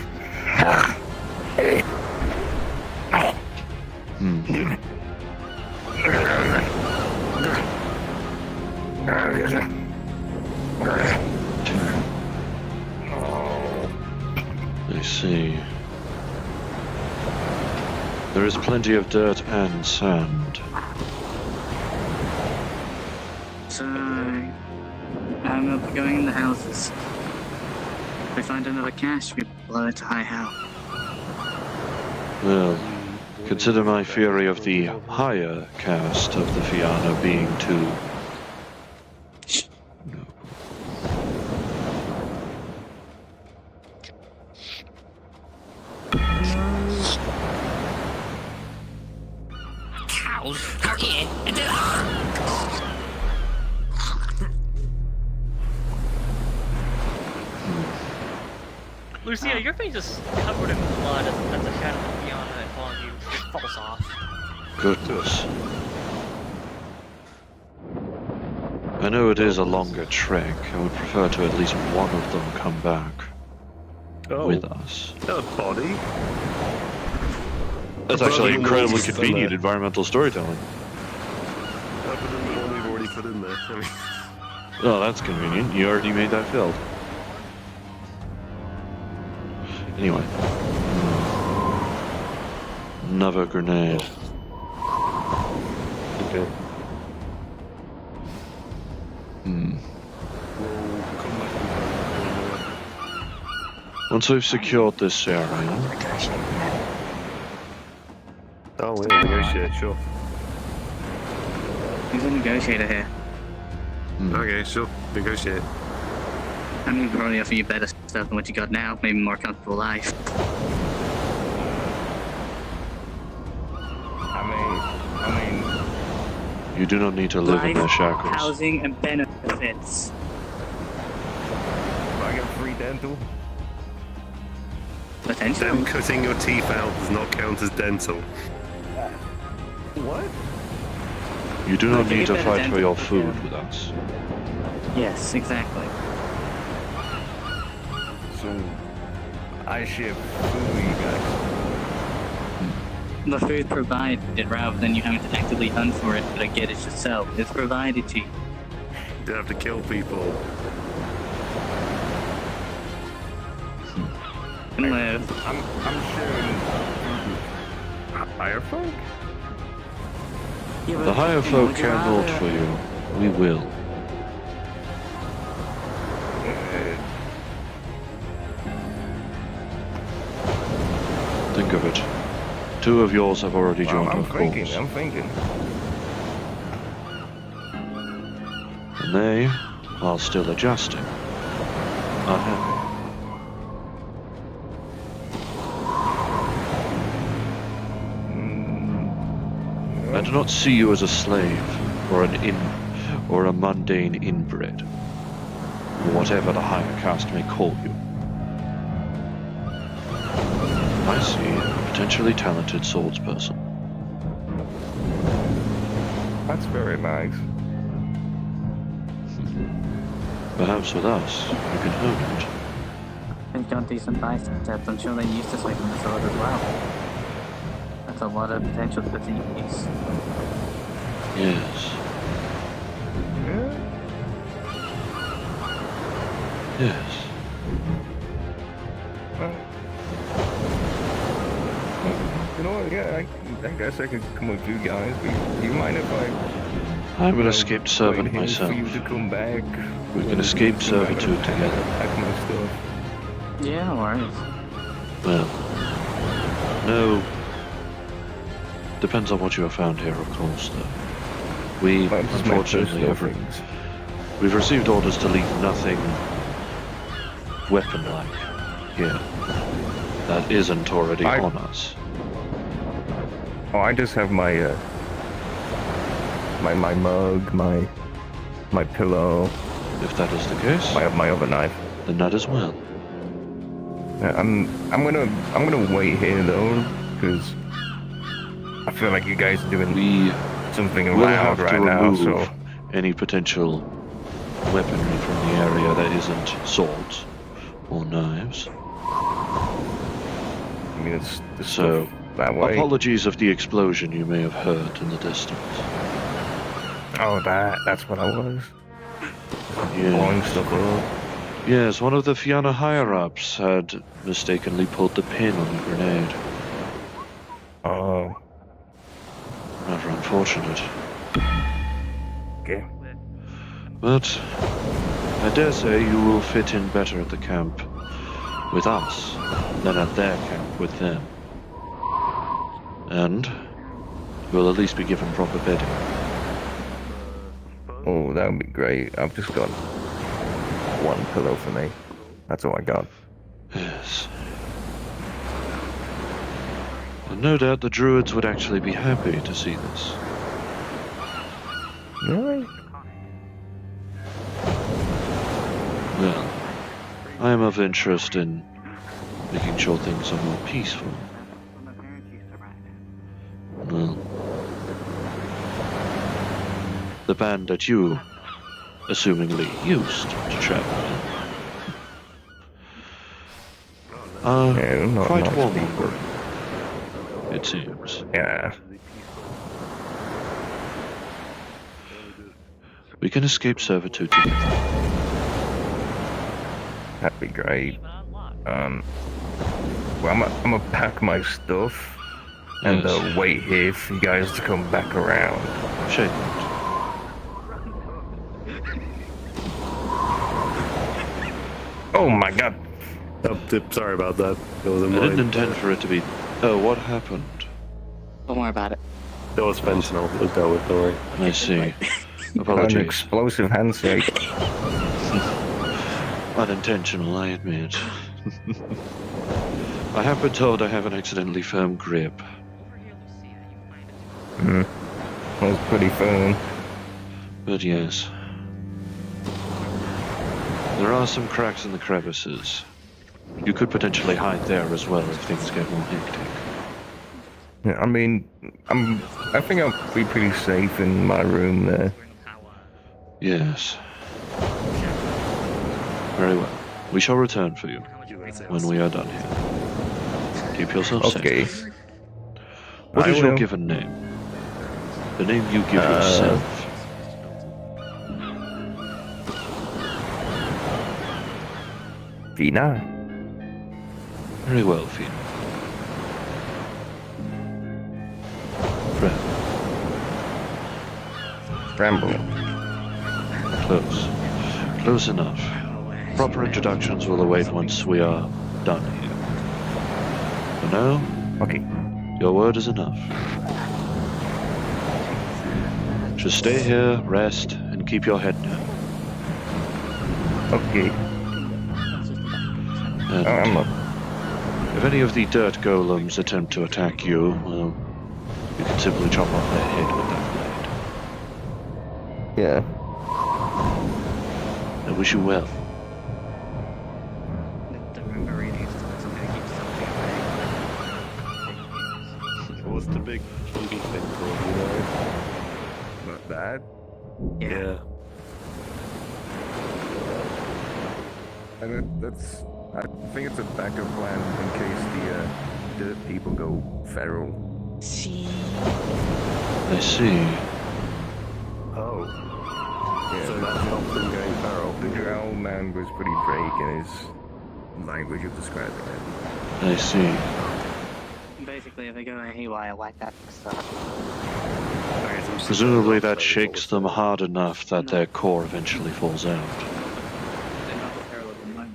I see. There is plenty of dirt and sand. So, I'm going in the houses. If we find another cache, we blow it to high hell. Well, consider my theory of the higher caste of the Fianna being too... Cows out here and Lucia, your face is covered in blood as the shadow of Fianna in front of you just falls off. Goodness. I know it is a longer trek. I would prefer to at least one of them come back with us. A body? That's actually Body incredibly was convenient environmental storytelling. Other than the one we've already put in there. I mean, Oh, that's convenient. You already made that filled. Anyway. Another grenade. okay. Hmm. We'll come back and Once we've secured this area, oh, we'll negotiate, sure. Who's a negotiator here? Okay, sure. Negotiate. I mean, we'll probably offer you better stuff than what you got now. Maybe more comfortable life. I mean, you do not need to live in their Life, shackles. housing, and benefits. if I get free dental, Potentially. Them cutting your teeth out does not count as dental. what? You do not If you need get to better fight for your dental, food yeah. with us. Yes, exactly. So, I ship food with you guys. The food provided rather than you having to actively hunt for it or get it yourself. It's provided to you. You have to kill people. And live. I'm sharing higher folk? Yeah, The but, higher you know, folk would you can hold rather- for you. We will. Think of it. Two of yours have already joined I'm our thinking, cause. I'm thinking. And they, while still adjusting, are happy. I do not see you as a slave, or or a mundane inbred, or whatever the higher caste may call you. I see a potentially talented swordsperson. That's very nice. Perhaps with us, you can hone it. They've got decent biceps. I'm sure they're used to swinging the sword as well. That's a lot of potential disease. Yes, Yeah. yes. You know what? Yeah, I guess I could come with you guys. Do you mind if I'm an you know, escaped servant wait here myself. for you to come back? We can Or escape come back and servitude together. pack my stuff. Yeah, no worries. Well, no. Depends on what you have found here, of course, though. We, Might just make unfortunately, personal have things. we've received orders to leave nothing weapon-like here that isn't already I- on us. Oh, I just have my my mug, my pillow, If that is the case, my other knife. then that as well. Yeah, I'm gonna wait here though, because I feel like you guys are doing We something will loud have to right now. remove So any potential weaponry from the area that isn't swords or knives. I mean, it's So, that way. apologies of the explosion you may have heard in the distance. Oh, that's what I was. Blowing Yes. stuff up. Yes, one of the Fianna higher-ups had mistakenly pulled the pin on the grenade. Oh, Rather unfortunate. okay. But I dare say you will fit in better at the camp with us than at their camp with them. And you'll at least be given proper bedding. Oh, that would be great. I've just got one pillow for me. That's all I got. Yes. And no doubt the druids would actually be happy to see this. Really? Well, I am of interest in making sure things are more peaceful. Well, the band that you, assumingly, used to travel in, are Yeah, not quite nice warmongering, it seems. Yeah. We can escape servitude together. That'd be great. Well, I'm gonna pack my stuff and Yes. wait here for you guys to come back around. Shake. Oh my god. Oh, sorry about that. It was a I didn't mine. intend for it to be... Oh, what happened? Don't worry about it. It was fentanyl. It was dealt with, don't worry. I see. An Apologies. explosive handshake. Unintentional, I admit. I have been told I have an accidentally firm grip. That was pretty fun. But yes. There are some cracks in the crevices. You could potentially hide there as well if things get more hectic. Yeah, I mean, I think I'll be pretty safe in my room there. Yes. Very well. We shall return for you when we are done here. Keep yourself Okay. safe. What I is your will. given name? The name you give yourself. Vina. Very well, Fina. Fred. Ramble. Close. Close enough. Proper introductions will await once we are done here. For now, Okay. your word is enough. Just stay here, rest, and keep your head down. Okay. And I'm up. if any of the dirt golems attempt to attack you, well, you can simply chop off their head with that blade. Yeah. I wish you well. What's the big chunky thing called, you know? Not bad. Yeah. And I think it's a backup plan in case the people go feral. I see. Oh. Yeah, So that stops them going feral. the drow man was pretty vague in his language of describing it. I see. Basically, if they go haywire, whack that stuff. Presumably that shakes them hard enough that their core eventually falls out.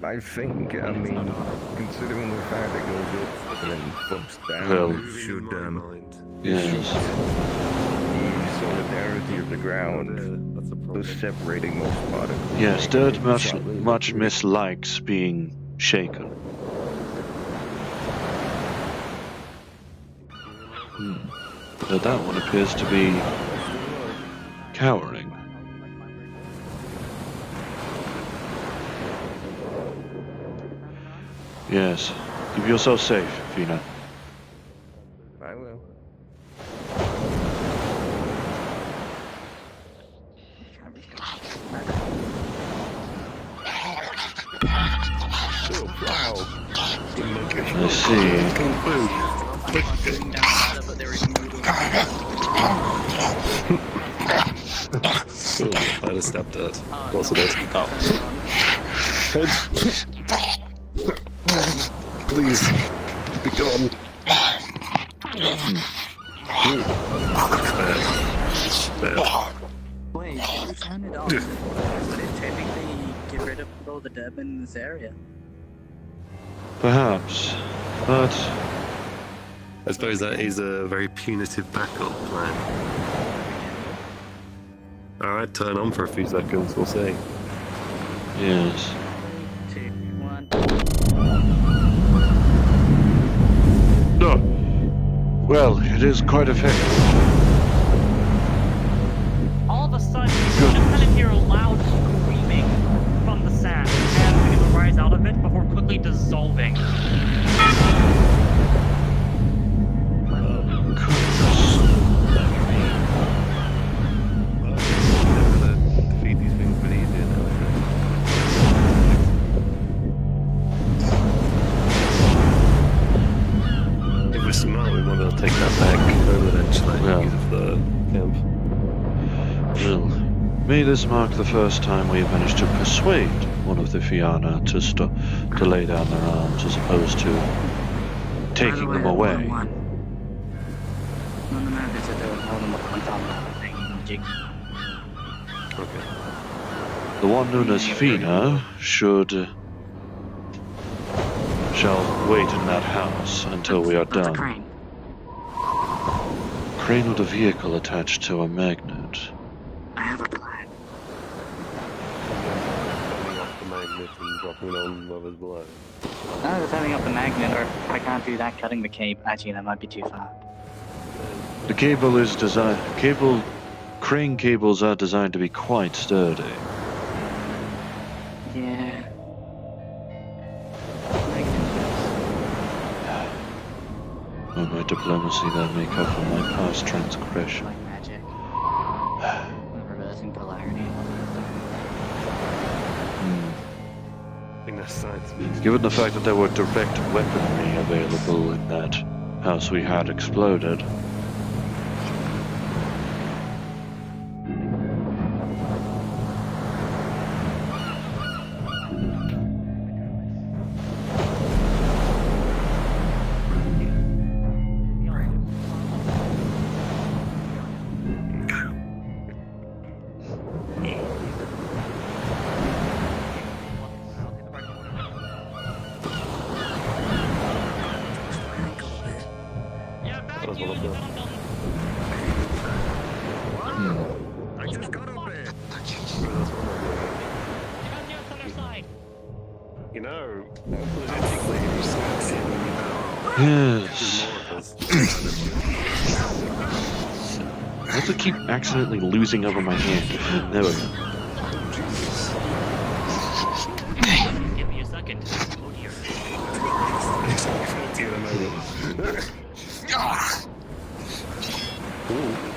I think, I mean, considering the fact it goes up and then bumps down, Well, it should Yes. the solidarity of the ground, the separating most part of it. Yes, dirt much mislikes being shaken. But that one appears to be cowering. Yes. Keep yourself safe, Fina. I will. I see. I'd have stepped it. Also did. Oh. Please. Be gone. Bad. Wait, you turned it off, but it technically get rid of all the deadmen in this area. Perhaps, but I suppose that is a very punitive backup plan. Alright, turn on for a few seconds, we'll see. yes. 2, 1. No. Well, it is quite effective. All of a sudden, you just kind of hear a loud screaming from the sand, and begin to rise out of it before quickly dissolving. Defeat these things pretty easy now, If we're smart, we might be able to take that back home eventually Yeah. because of the camp. Well, may this mark the first time we have managed to persuade one of the Fianna to lay down their arms as opposed to taking them away. On the map, it said there was more than one thing magic. Okay. The one known as Fina shall wait in that house until we are That's a done. crane. Crane with a vehicle attached to a magnet. I have a plan. Turning off the magnet and dropping it on whoever's below. No, setting up the magnet, or if I can't do that, cutting the cape. Actually, that might be too far. The cable is crane cables are designed to be quite sturdy. Yeah. Oh, my diplomacy that make up for my past transgression. Like magic. Reversing polarity. I think that's science. Given the fact that there were direct weaponry available in that house we had exploded, That was one of them. I just got up there. You know, politically, yes. more of us. I have to keep accidentally losing over my hand. There we go. Give me a second. Oh dear.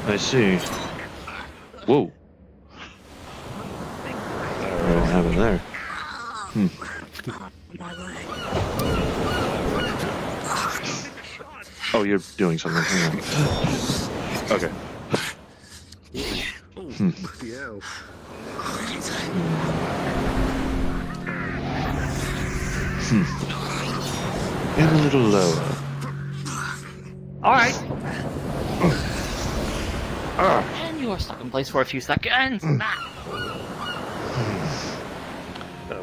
I see. Whoa. What happened there? Oh, you're doing something. Hang on. Okay. Yeah. And a little lower. Alright. And you are stuck in place for a few seconds.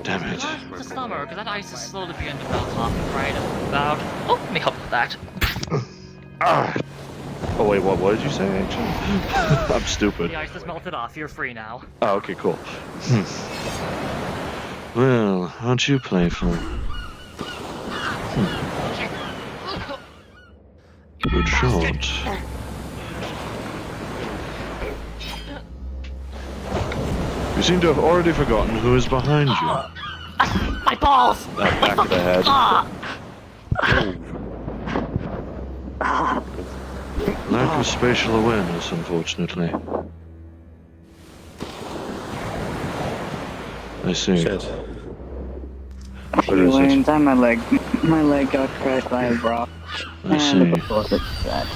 Damn it. It's the summer, because that ice is slowly beginning to melt off right about... Oh, let me help with that. Oh wait, what did you say actually? I'm stupid. The ice is melted off, you're free now. Oh, okay, cool. Well, aren't you playful? Good shot. You seem to have already forgotten who is behind you. My balls! Back of the head. Lack of spatial awareness, unfortunately. I see. Shit. A few is it? wounds and my leg got crushed by a rock. I And see. the bullet set.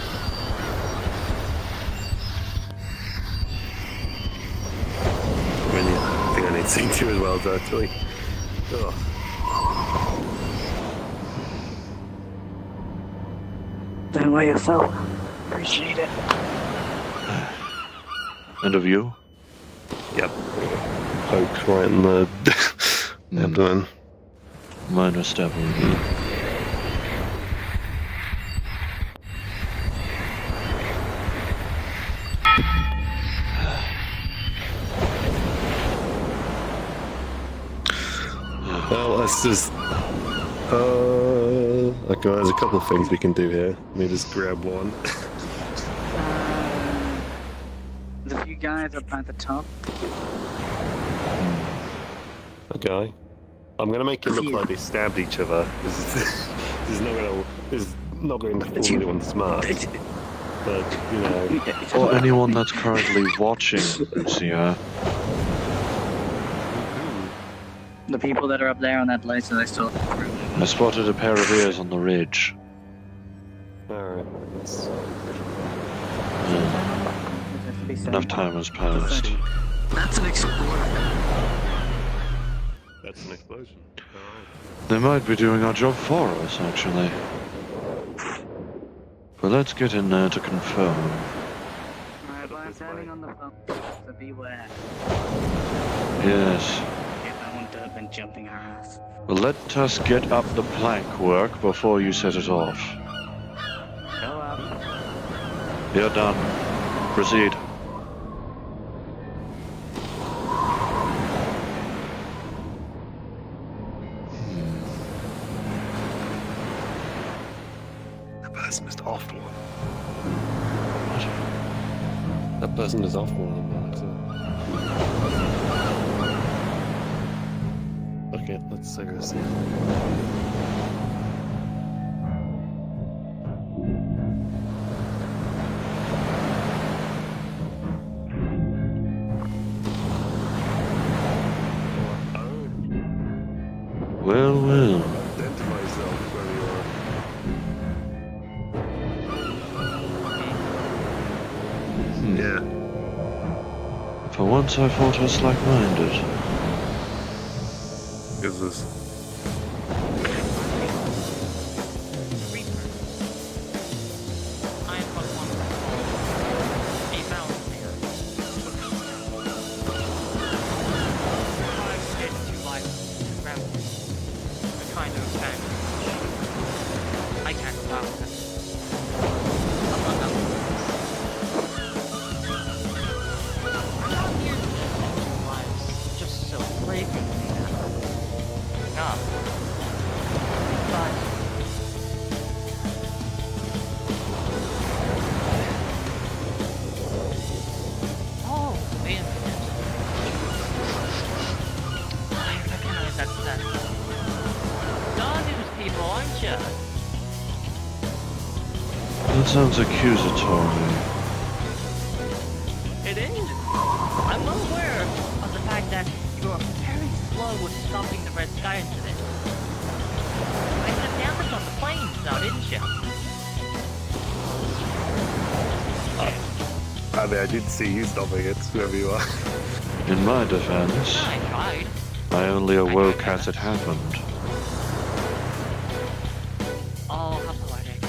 I think I need to see you as well, actually. Ugh. Don't weigh yourself. Appreciate it. And of you? Yep. Poked right in the Abdomen. Minor stabbing. Well, let's just. Okay, there's a couple of things we can do here. Let me just grab one. The few guys up at the top. Okay. I'm gonna make it look like they stabbed each other. This is not going to fool anyone smart. But, you know. Or anyone that's currently watching this here. The people that are up there on that laser, they still. I spotted a pair of ears on the ridge. Alright, let's. Enough time has passed. That's an explosion. That's an explosion. Alright. They might be doing our job for us, actually. But let's get in there to confirm. Alright, well, I'm standing on the phone, so beware. Yes. I wouldn't have been jumping our ass. Well, let us get up the plank work before you set it off. Go up. You're done. Proceed. That person is off one. What? That person is off one. Okay, let's seriously. Well, well. Identify yourself where you are. Yeah. For once I thought us like-minded. Is this? That sounds accusatory. It is. I'm well aware of the fact that you are very slow with stopping the Red Sky incident. I had damage on the planes now, didn't you? I mean, I did see you stopping it, whoever you are. In my defense, I tried. I only awoke as it happened. Oh, how poetic.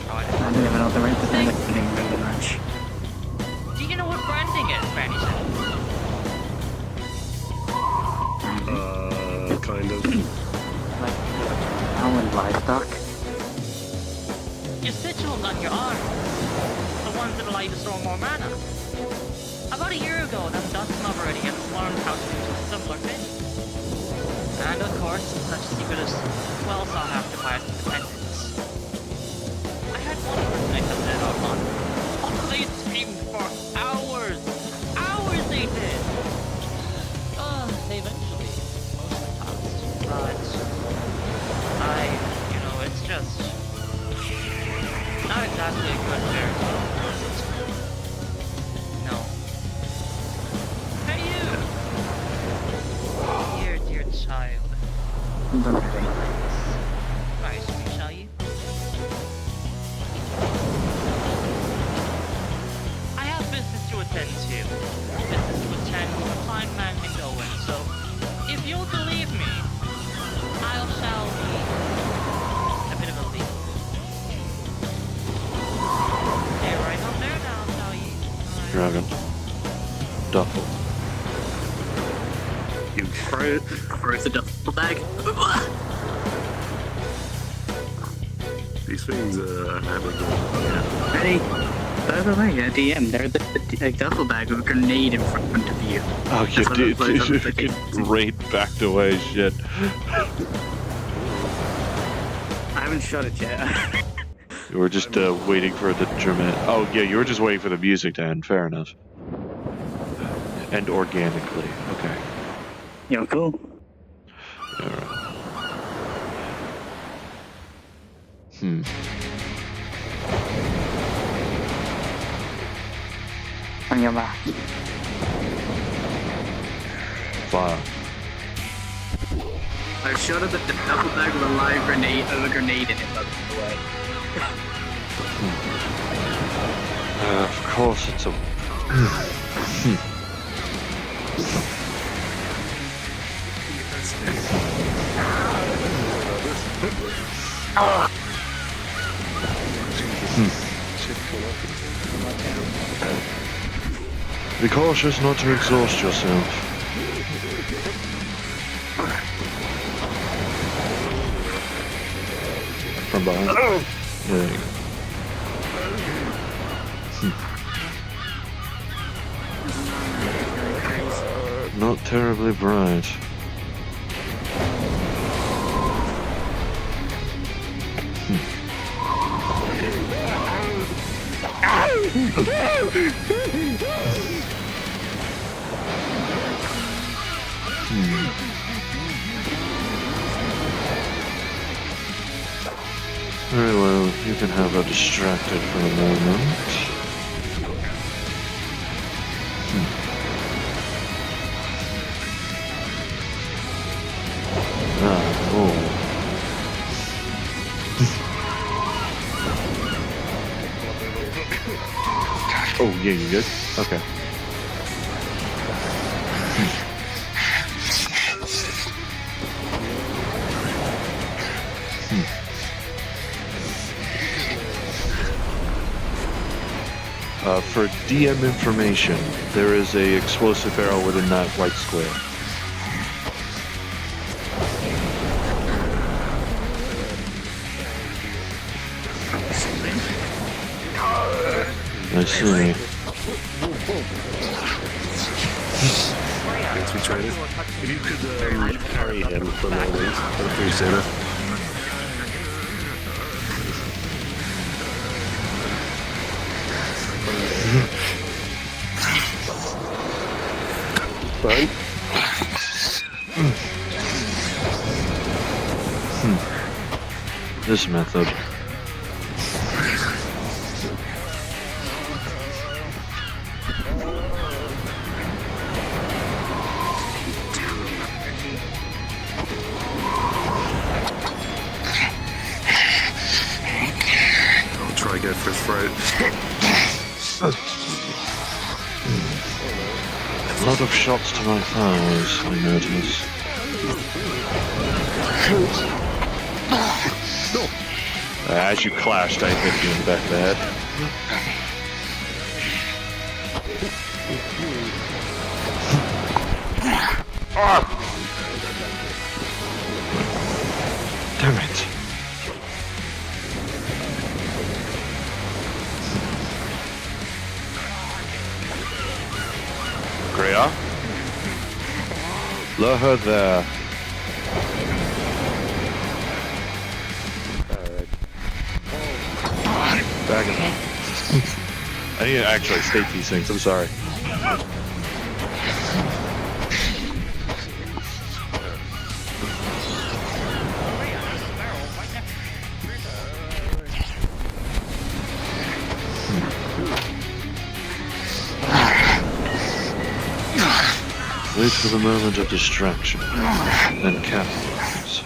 I don't even know the right to think really much. Do you know what branding is, Granny said? Kind of. Like, now in livestock? Your sigils on your arm. The ones that allow you to store more mana. About a year ago, them dust already learned how to do similar things. And of course, such secret as well sought after by its dependents. I had one person I took that out on. Oh, they screamed for hours! Hours they did! They eventually mostly passed. But it's just not exactly a good fairy No. Hey you! Dear child. Rise me, shall you? I have business to attend to. Business to attend with a fine man named Owen, so if you'll believe me, I shall be a bit of a lead. Stay right on there now, shall you? Dragon. Duffel. You crit. offer us a duffel bag. These things are having a... Ready? By the way, DM, there's a duffel bag with a grenade in front of you. Oh, you That's what it blows up did. the Great backed away, shit. I haven't shot it yet. You were just waiting for it to terminate. Oh, yeah, you were just waiting for the music to end. Fair enough. And organically. Okay. Yo, cool. Alright. On your back. Fire. I shot at the duffel bag with a live grenade, a grenade in it, by the way. Of course it's a... Be cautious not to exhaust yourself. From behind. There you go. Not terribly bright. Very well, you can have her distracted for a moment. Oh, yeah, you good? Okay. For DM information, there is a explosive barrel within that white square. I see. Thanks, we tried it. If you could carry him for a moment, I'd appreciate it. Fine. This method. I'll try again for his throat. A lot of shots to my thighs, I notice. As you clashed, I hit you in the back of the head. Damn it. Greya? Let her there. Back in. I need to actually state these things, I'm sorry. Wait for the moment of distraction, then capitalize.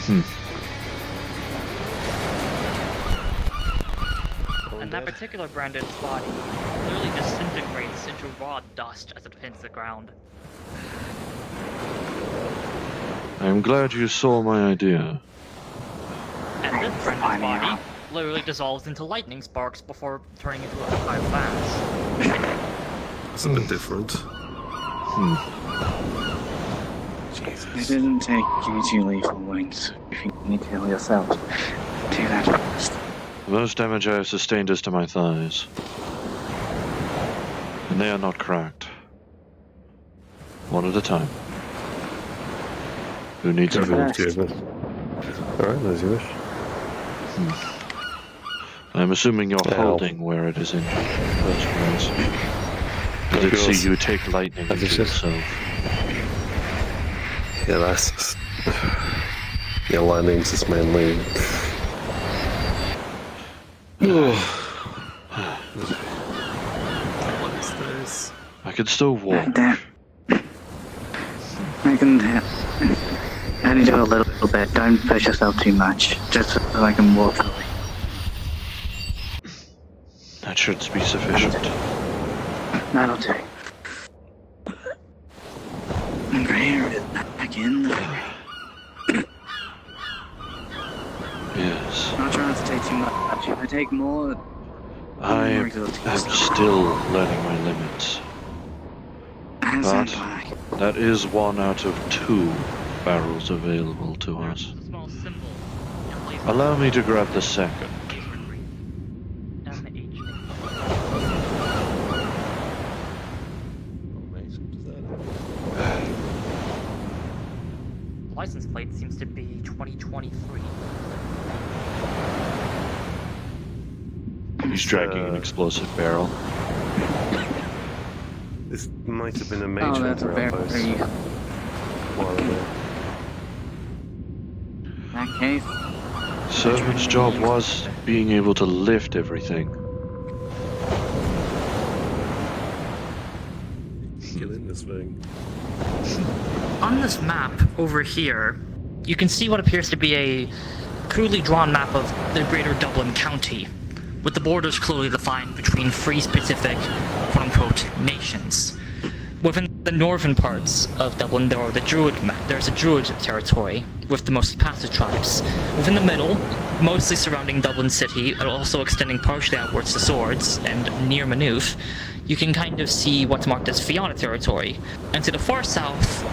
And that particular branded's body literally disintegrates into raw dust as it hits the ground. I'm glad you saw my idea. And this branded's body literally dissolves into lightning sparks before turning into a pile of ash. That's a bit different. It didn't take you 2 lethal wounds. If you need to heal yourself, do that first. The most damage I have sustained is to my thighs. And they are not cracked. One at a time. Who needs to move? Alright, as you wish. I'm assuming you're holding where it is injured. First place. I did see you take lightning into yourself. Yeah, that's... Yeah, lightning's just mainly... What is this? I can still walk. I can only do a little bit. Don't push yourself too much. Just so I can walk through. That should be sufficient. That'll do. And here it is back in. Yes. Not trying to take too much. If I take more, I am still learning my limits. But that is 1 out of 2 barrels available to us. A small symbol in place of Allow me to grab the second. License plate seems to be 2023. He's dragging an explosive barrel. This might have been a major that's a very... while ago. In that case... Servant's job was being able to lift everything. Killing this thing. On this map over here, you can see what appears to be a crudely drawn map of the greater Dublin County, with the borders clearly defined between free specific, quote-unquote, nations. Within the northern parts of Dublin, there's a Druid territory with the most passive tribes. Within the middle, mostly surrounding Dublin City, and also extending partially outwards to Swords and near Maynooth, you can kind of see what's marked as Fianna territory. And to the far south,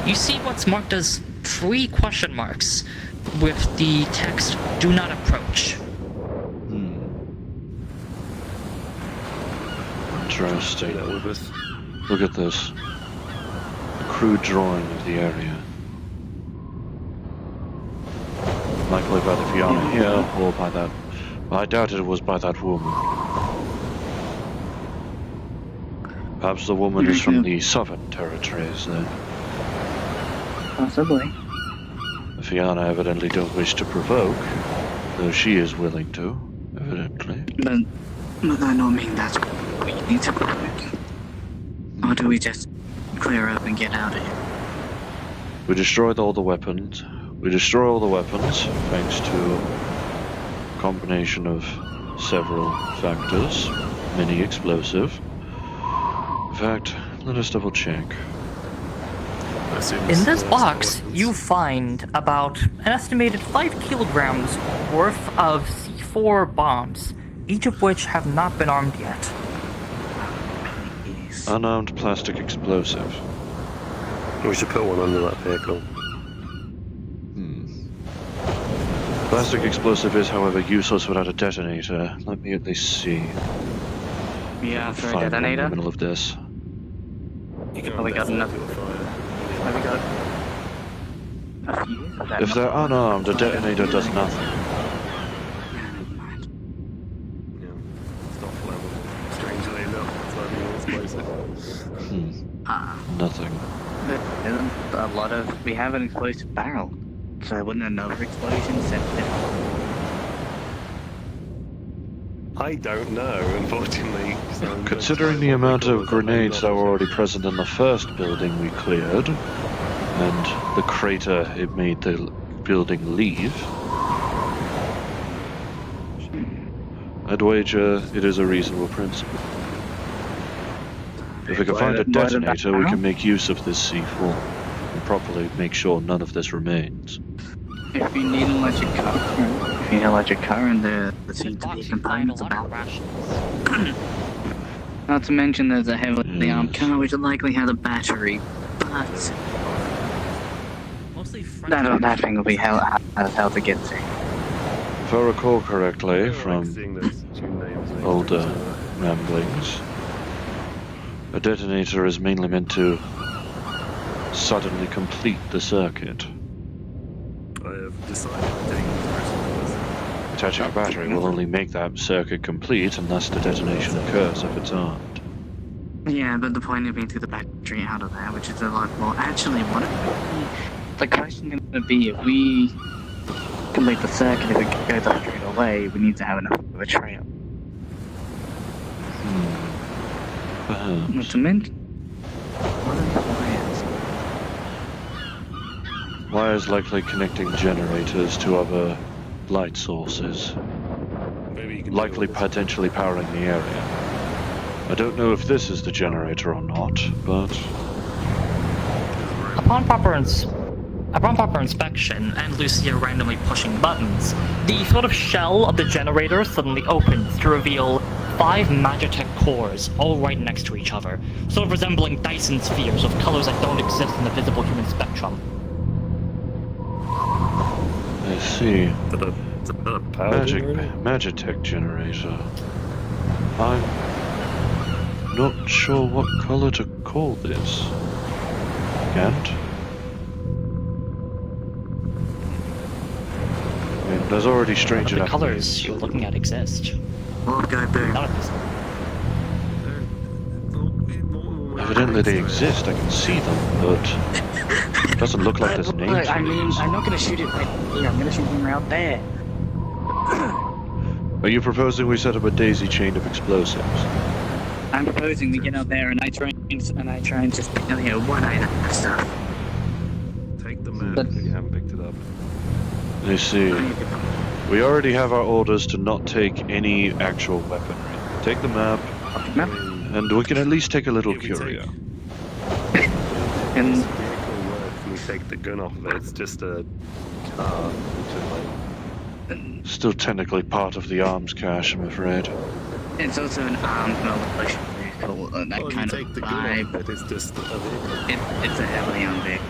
you see what's marked as 3 question marks with the text, "Do not approach." Interesting. Look at this. A crude drawing of the area. Likely by the Fianna here, or by that... I doubt it was by that woman. Perhaps the woman is from the southern territories then. Possibly. The Fianna evidently don't wish to provoke, though she is willing to, evidently. But that don't mean that's what we need to provoke. Or do we just clear up and get out of here? We destroyed all the weapons. We destroy all the weapons, thanks to a combination of several factors, many explosive. In fact, let us double check. In this box, you find about an estimated 5 kilograms worth of C4 bombs, each of which have not been armed yet. Unarmed plastic explosive. We should put one under that vehicle. Plastic explosive is, however, useless without a detonator. Let me at least see. Yeah, for a Find one in detonator? the middle of this. Oh, we got enough. Have we got a fuse? Of that If they're unarmed, a detonator does nothing. Never mind. Yeah. Stop flammable. Strangely enough, it's not even explosive. Nothing. But isn't a lot of... We have an explosive barrel. So wouldn't another explosion set it off? I don't know, unfortunately. So Considering the amount of grenades that were already present in the first building we cleared, and the crater it made the building leave, I'd wager it is a reasonable principle. If we can find a detonator, we can make use of this C4 and properly make sure none of this remains. If you need electric current, there seem to be components about. Not to mention there's a heavily armed car which will likely have a battery, but that thing will be hard as hell to get to. If I recall correctly from older ramblings, a detonator is mainly meant to suddenly complete the circuit. I have decided to take the rest of this. Attaching a battery will only make that circuit complete unless the detonation occurs if it's armed. Yeah, but the point of being to the battery out of there, which is a lot more. Actually, what if the question going to be if we complete the circuit, if it goes up straight away, we need to have enough of a trail. Not Perhaps. to mention, what are the wires? Wires likely connecting generators to other light sources, Maybe you can likely do all potentially powering the area. I don't know if this is the generator or not, but Upon proper inspection, and Lucia randomly pushing buttons, the sort of shell of the generator suddenly opens to reveal 5 Magitech cores, all right next to each other, sort of resembling Dyson spheres of colors that don't exist in the visible human spectrum. I see. Is that a power generator? Magitech generator. I'm not sure what color to call this. Gant? I mean, there's already strange The enough colors names. you're looking at exist. We'll go boom. None of this. Evidently they exist, I can see them, but it doesn't look like there's names Look, for I mean, these. I'm not gonna shoot it right here, I'm gonna shoot them right there. Are you proposing we set up a daisy chain of explosives? I'm proposing we get out there and I try and just one-eye that stuff. Take the map But- if you haven't picked it up. I see. We already have our orders to not take any actual weaponry. Take the map, Map. and we can at least take a little If we curio. And This vehicle works and we take the gun off of it. It's just a car, which is like Still technically part of the arms cache, I'm afraid. it's also an armed militia vehicle, that well, kind you of take the gun vibe. off it, it's just a vehicle. It's a heavily armed vehicle.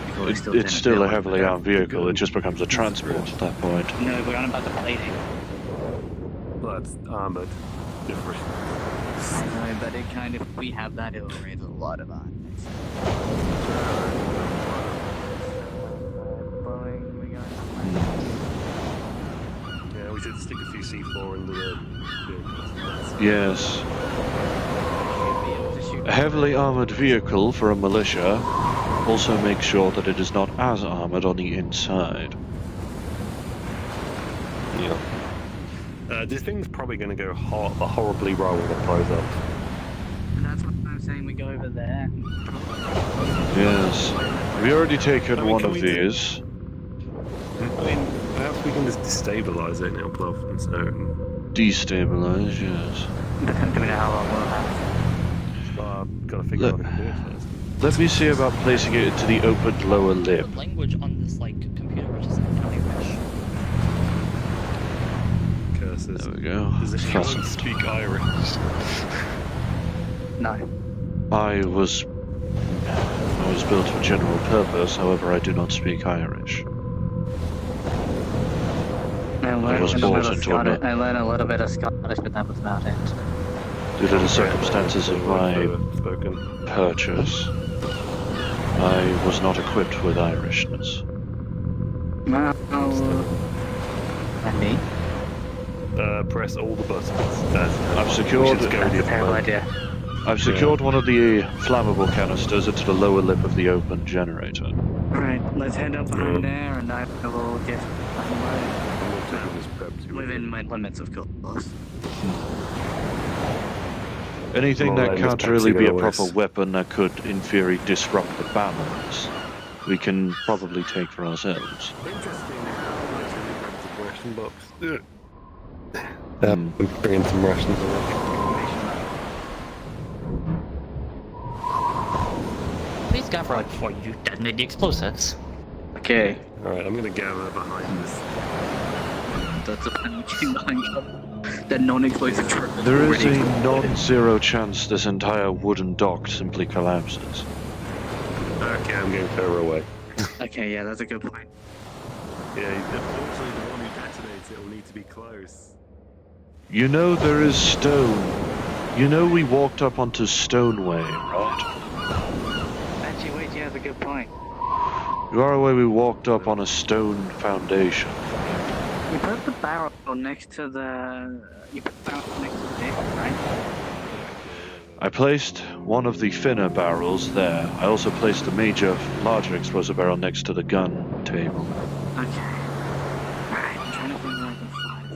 It's still a heavily have armed the vehicle, it gun. just becomes a transport at that point. No, we're on about the plating. Well, that's armored. Different. I know, but it kind of, we have that, it'll raise a lot of eyes. Yeah, we should stick a few C4 into the vehicles. Yes. A heavily armored vehicle for a militia also makes sure that it is not as armored on the inside. Yeah. This thing's probably going to go horribly wrong when it blows up. And that's what I'm saying, we go over there. Yes. We already taken I mean, one can of we do- these. I mean, perhaps we can just destabilize it and it'll blow up on its own. Destabilize, yes. Do we know how long we'll have? Gotta figure Let- out how to do it first. Let me see about placing it into the opened lower lip. The language on this like computer which is Irish. Curses. There we go. Does anyone speak Irish? No. I was built for general purpose, however I do not speak Irish. I was brought into a- I learned a little bit of Scottish, but that was about it. Due to the circumstances of my Spoken. purchase, I was not equipped with Irishness. Well, and me? Press all the buttons. I've secured- We should go That's a the terrible other idea. I've secured one of the flammable canisters into the lower lip of the open generator. Alright, let's head up behind there and I will get within my limits, of course. Anything Well, that I can't just really be a always- proper weapon that could, in theory, disrupt the balance, we can probably take for ourselves. Interesting. ration box. I'm bringing some rations already. Please gather up before you detonate the explosives. Okay. Alright, I'm gonna gather behind this. That's a plan behind cover. The non-explosive truck. that's There is already a exploded. non-zero chance this entire wooden dock simply collapses. Okay, I'm getting further away. Okay, yeah, that's a good point. Yeah, unfortunately the one who detonates it will need to be close. You know there is stone. You know we walked up onto Stoneway, right? Actually, wait, yeah, that's a good point. You are aware we walked up on a stone foundation. You put the barrel next to the... You put the barrel next to the vehicle, right? I placed one of the thinner barrels there. I also placed the larger explosive barrel next to the gun table. Okay. Alright, I'm trying to think where I can find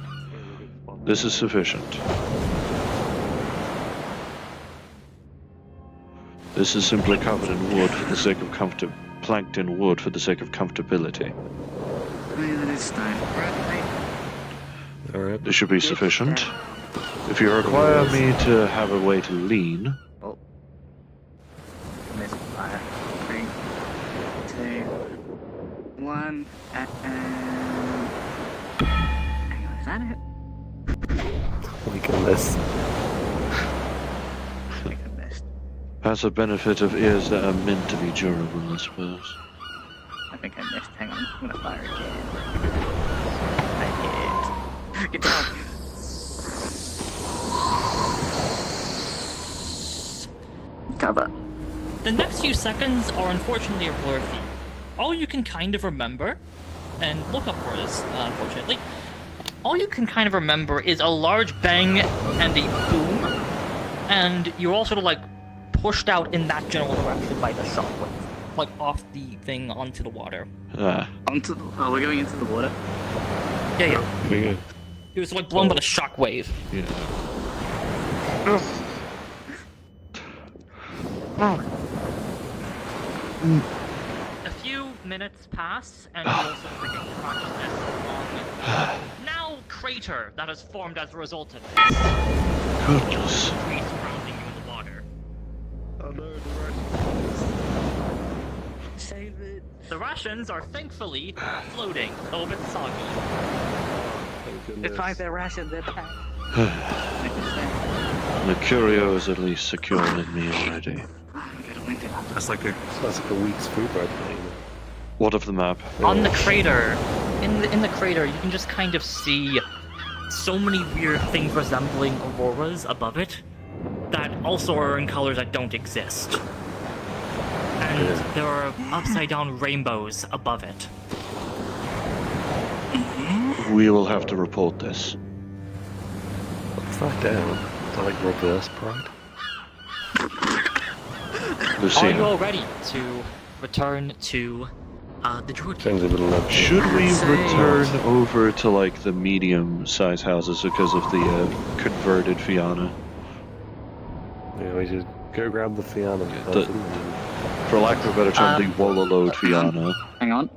it. This is sufficient. This is simply covered in wood for the sake of planked in wood for the sake of comfortability. Oh, yeah, that is stone. Right. Alright. This should be sufficient. If you require me to have a way to lean, Oh. Missed fire. 3, 2, 1, and... Hang on, is that it? We can miss. I think I missed. has the benefit of ears that are meant to be durable, I suppose. I think I missed. Hang on, I'm gonna fire again. I hit. Get down. Cover. The next few seconds are unfortunately a blur for you. All you can kind of remember, and look up for this, unfortunately, all you can kind of remember is a large bang and a boom, and you're all sort of like pushed out in that general direction by the shockwave, like off the thing onto the water. Onto the, oh, we're going into the water? Yeah. Pretty good. It was like blown by the shockwave. Yeah. A few minutes pass, and you also regain consciousness on the now crater that has formed as a result of this. Goodness. Trees surrounding you in the water. Oh no, the rations. Save it. The rations are thankfully floating, a little bit soggy. Thank It's goodness. like they're rationed, they're packed. The curio is at least secure in me already. That's like a week's food right there. What of the map? On the crater, in the crater, you can just kind of see so many weird things resembling auroras above it that also are in colors that don't exist. And there are upside down rainbows above it. We will have to report this. What's that down? Is that like reverse pride? Are you Lucia, all ready to return to the druid Change a little note. should we return over to like the medium-sized houses because of the converted Fianna? Yeah, we should go grab the Fianna. The- For lack of a better term, the Wollalode Fianna. Hang on.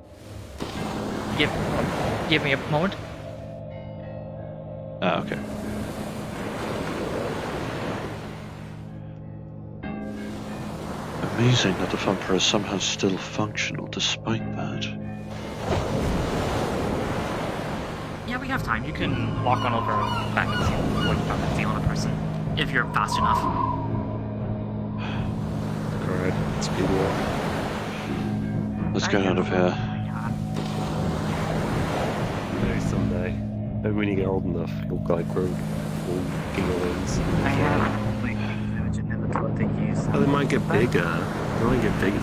Give me a moment. Ah, okay. Amazing that the Thumper is somehow still functional despite that. Yeah, we have time. You can walk on over back and see what you found that Fiona person, if you're fast enough. Alright, speed walk. Let's get out of here. Maybe someday. Maybe when you get old enough, you'll like grow full gigglings. I have like I never thought they use. Oh, they might get bigger. They might get bigger.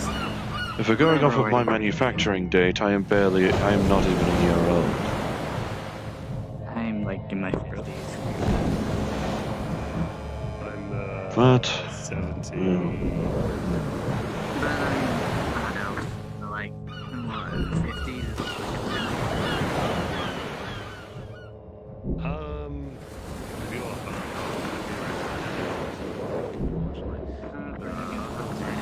If we're going off of my manufacturing date, I am not even a year old. I'm like in my 50s. I'm But 17. But I'm not elf. Like, what, 50s? If you're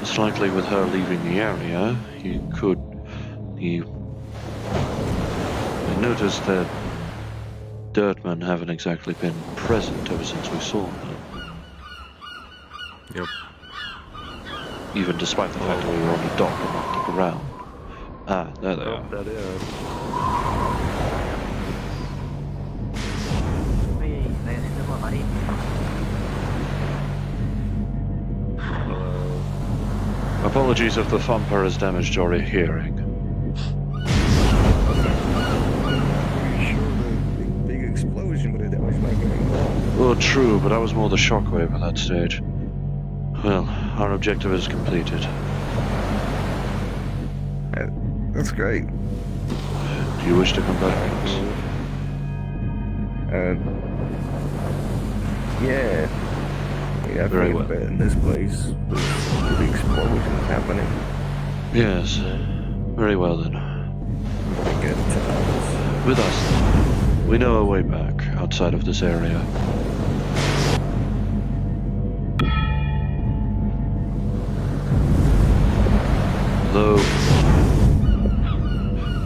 it's likely with her leaving the area, I noticed that Dirtmen haven't exactly been present ever since we saw them. Yep. Even despite the fact that we were only docked them off the ground. Ah, there they Oh, are. there they are. Apologies if the thumper has damaged your hearing. Pretty sure the big explosion would have damaged my hearing. Well, true, but I was more the shockwave at that stage. Well, our objective is completed. That's great. Do you wish to come back? Yeah. Yeah, Very well. well. Bit in this place. With the explosions happening. Yes. Very well then. Good times. With us, we know our way back outside of this area.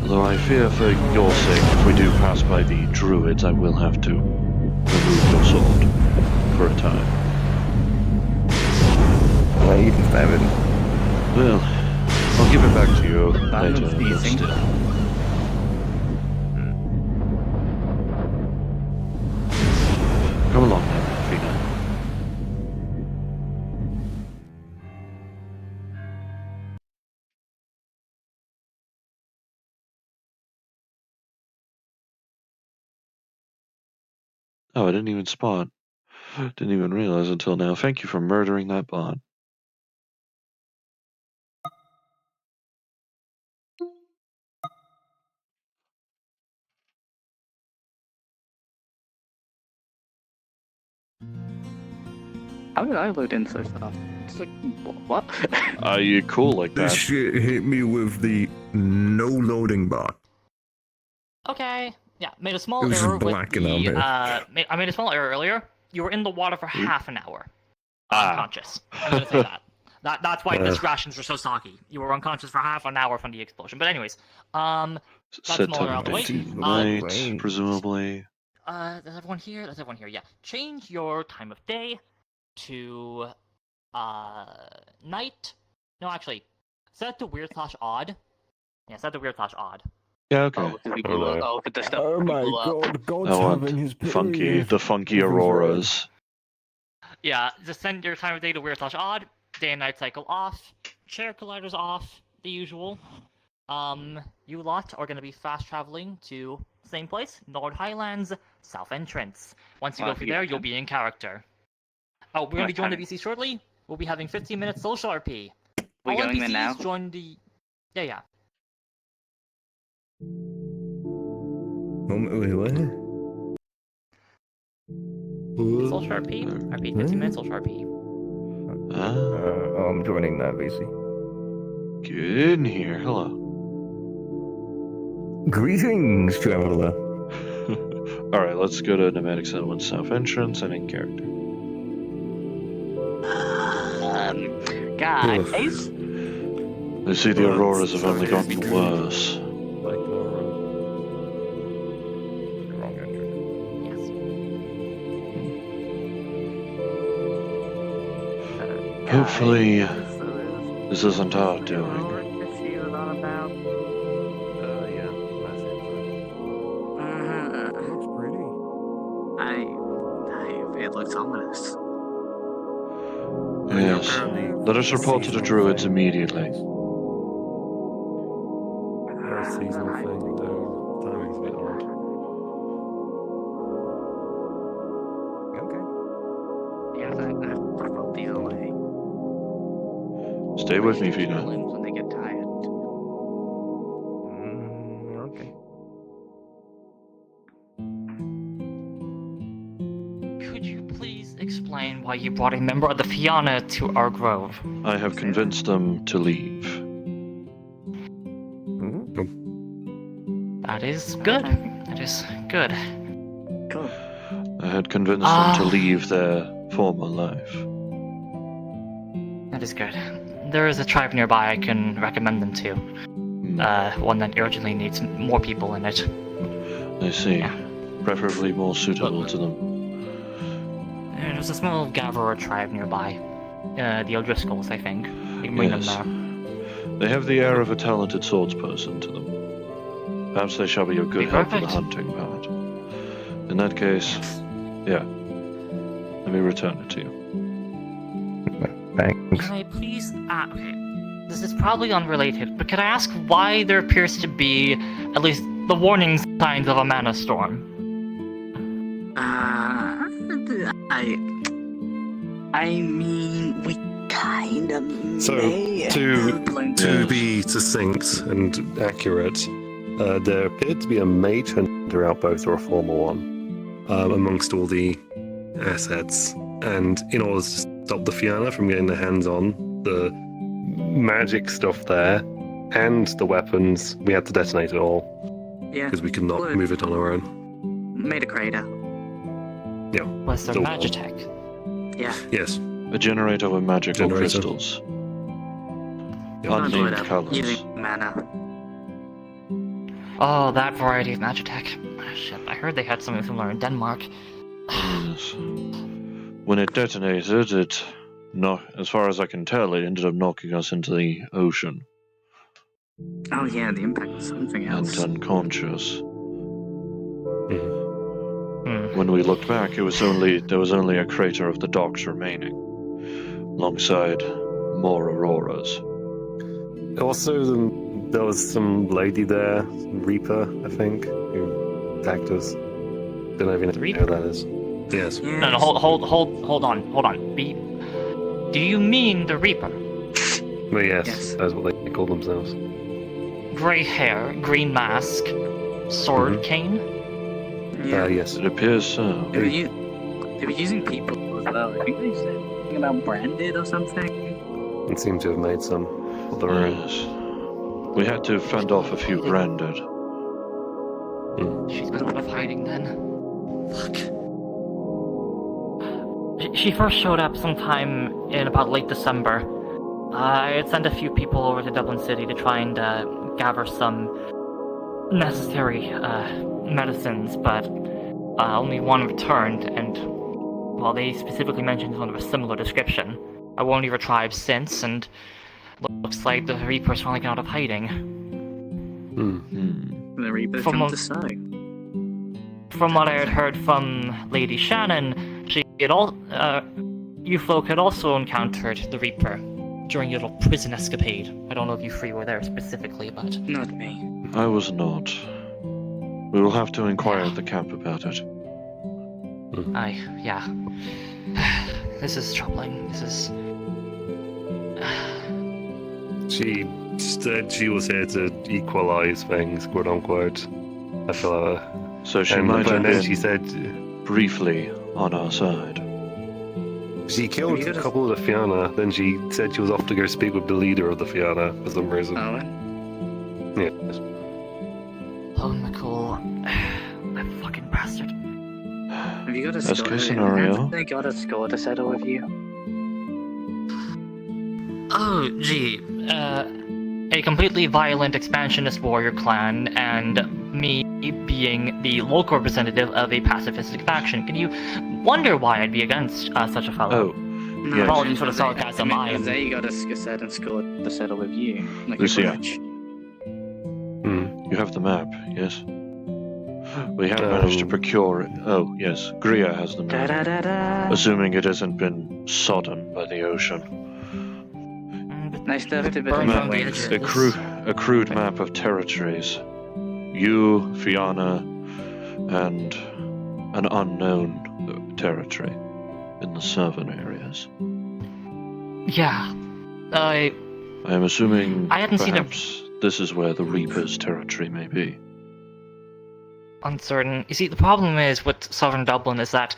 Though I fear for your sake, if we do pass by the druids, I will have to remove your sword for a time. Well, you can stab it. Well, I'll give it back to you That later, was but easy. still. Come along then, Fina. Oh, I didn't even spot. Didn't even realize until now. Thank you for murdering that bot. How did I load in so fast? It's like, what? Are you cool like This that? shit hit me with the no loading bot. Okay. Yeah, made a small It was error with blacking out the. here. I made a small error earlier. You were in the water for half an hour. Ah. Unconscious. I'm gonna say that. That's why these rations were so soggy. You were unconscious for half an hour from the explosion. But anyways, that's Set smaller time out the way. of Night, night, presumably. There's everyone here. There's everyone here. Yeah. Change your time of day to night. No, actually, set to weird/odd. Yeah, set to weird/odd. Yeah, okay. Oh, because we blew up. Oh, because the stuff Oh my blew up. god, God's I want having his funky, the funky Every auroras. Yeah, just send your time of day to weird/odd. Day and night cycle off. Chair colliders off. The usual. You lot are gonna be fast traveling to same place, Nord Highlands, South Entrance. Once you go through there, you'll be in character. Oh, we're gonna be joining the VC shortly. We'll be having 15 minutes social RP. We All going NPCs there now? join the. Yeah. Wait, what? Social RP. RP 15 minutes social RP. I'm joining that, VC. Get in here. Hello. Greetings, traveler. Alright, let's go to Nomadic Settlement South Entrance and in character. Guys. I see the auroras have only gotten worse. Wrong entrance. Yes. Hopefully, this isn't our doing. Looks pretty. It looks ominous. Yes. Let us report to the druids immediately. Seasonal thing, though. Timing's a bit odd. Okay. Yeah, I brought these away. Stay with me, Fina. Limbs when they get tired. Okay. Could you please explain why you brought a member of the Fianna to our grove? I have convinced them to leave. That is good. That is good. Cool. I had convinced them to leave their former life. That is good. There is a tribe nearby I can recommend them to. One that urgently needs more people in it. I see. Yeah. preferably more suitable to them. And there's a small Gatherer tribe nearby. The O'Driscolls, I think. You can bring them Yes. there. They have the air of a talented swordsperson to them. Perhaps they shall be a good Be help for the perfect. hunting part. In that case, yeah. Let me return it to you. Thanks. Can I please... okay. This is probably unrelated, but can I ask why there appears to be at least the warning signs of a mana storm? I mean, we kind of So, may have blown To be succinct and accurate, there appeared to be a mage hunter outpost or a former one amongst all the assets. And in order to stop the Fianna from getting their hands on the magic stuff there and the weapons, we had to detonate it all Yeah, because we could not Would. move it on our own. made a crater. Was there The Magitech? Yeah, Yes. A generator with magical Generator. crystals. Yeah. I'll blow it Unnamed up colors. using mana. Oh, that variety of Magitech. Shit, I heard they had something similar in Denmark. Yes. When it detonated, as far as I can tell, it ended up knocking us into the ocean Oh yeah, the impact was something and else. unconscious. Hmm. When we looked back, there was only a crater of the docks remaining, alongside more auroras. Also, there was some lady there, Reaper, I think, who attacked us. Don't know if you know Reaper? who that is. Yes. Yes. No, hold on. Do you mean the Reaper? But yes, Yes. that's what they call themselves. Gray hair, green mask, sword, Mhm. cane? Yeah. Yes. It appears so. They were using people as well. I think they said something about branded or something. And seem to have made some of their own. Yes. We had to fend off a few branded. She's been out of hiding then. Fuck. She first showed up sometime in about late December. I had sent a few people over to Dublin City to try and gather some necessary medicines, but only one returned, and well, they specifically mentioned one of a similar description. I warned your tribe since, and looks like the Reaper's finally got out of hiding. The Reaper From come a- to sow. From what I had heard from Lady Shannon, she had you folk had also encountered the Reaper during your little prison escapade. I don't know if you three were there specifically, but Not me. I was not. We will have to inquire at the camp about it. yeah. This is troubling. This is. She said she was here to equalize things, quote unquote. I feel So she and might have then been she said briefly on our side. she killed You a gotta- couple of the Fianna, then she said she was off to go speak with the leader of the Fianna for some reason. Oh, Yes. Lone McCool. That fucking bastard. have you got a Best score? case scenario. Have they got a score to settle with you? Oh, gee. A completely violent expansionist warrior clan, and me being the local representative of a pacifistic faction. Can you wonder why I'd be against such a fellow? Oh, No, Yes. Apologies for the they- sarcasm, I am- They got a certain score to settle with you. Like Lucia. a grudge. you have the map, yes? We have managed to procure it. Oh, yes, Gria has the Da map. da da da. Assuming it hasn't been sodden by the ocean. Nice stuff to Burn from the wings. edges. A crude map of territories. You, Fianna, and an unknown territory in the southern areas. Yeah. I am assuming I hadn't seen a- perhaps this is where the Reaper's territory may be. Uncertain. You see, the problem is with southern Dublin is that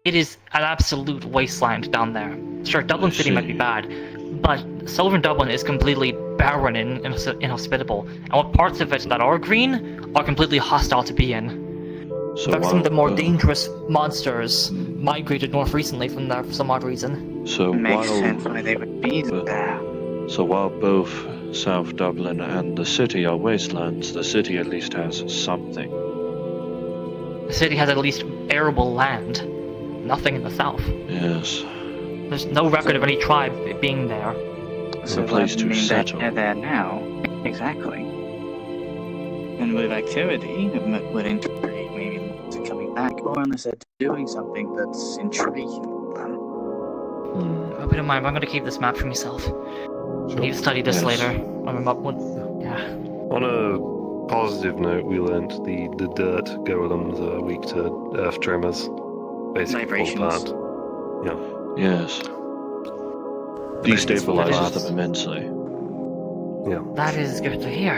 it is an absolute wasteland down there. Sure, Dublin I City might be see. bad, but southern Dublin is completely barren and inhospitable. And what parts of it that are green are completely hostile to be in. So Some of the more while- dangerous monsters migrated north recently from there for some odd reason. So Makes while sense why they would be there. So while both South Dublin and the city are wastelands, the city at least has something. The city has at least arable land. Nothing in the south. Yes. There's no record of any tribe being there. So a place that to means settle. they're there now. Exactly. And with activity, it would intrigue maybe to coming back, or unless they're doing something that's intriguing them. Hmm. I hope you don't mind, but I'm going to keep this map for myself. Sure. You study this Yes. later. Yeah. On a positive note, we learnt the dirt golems are weak to earth tremors. Basically Vibrations. fall apart. Yes. Destabilizes them immensely. Yeah. That is good to hear.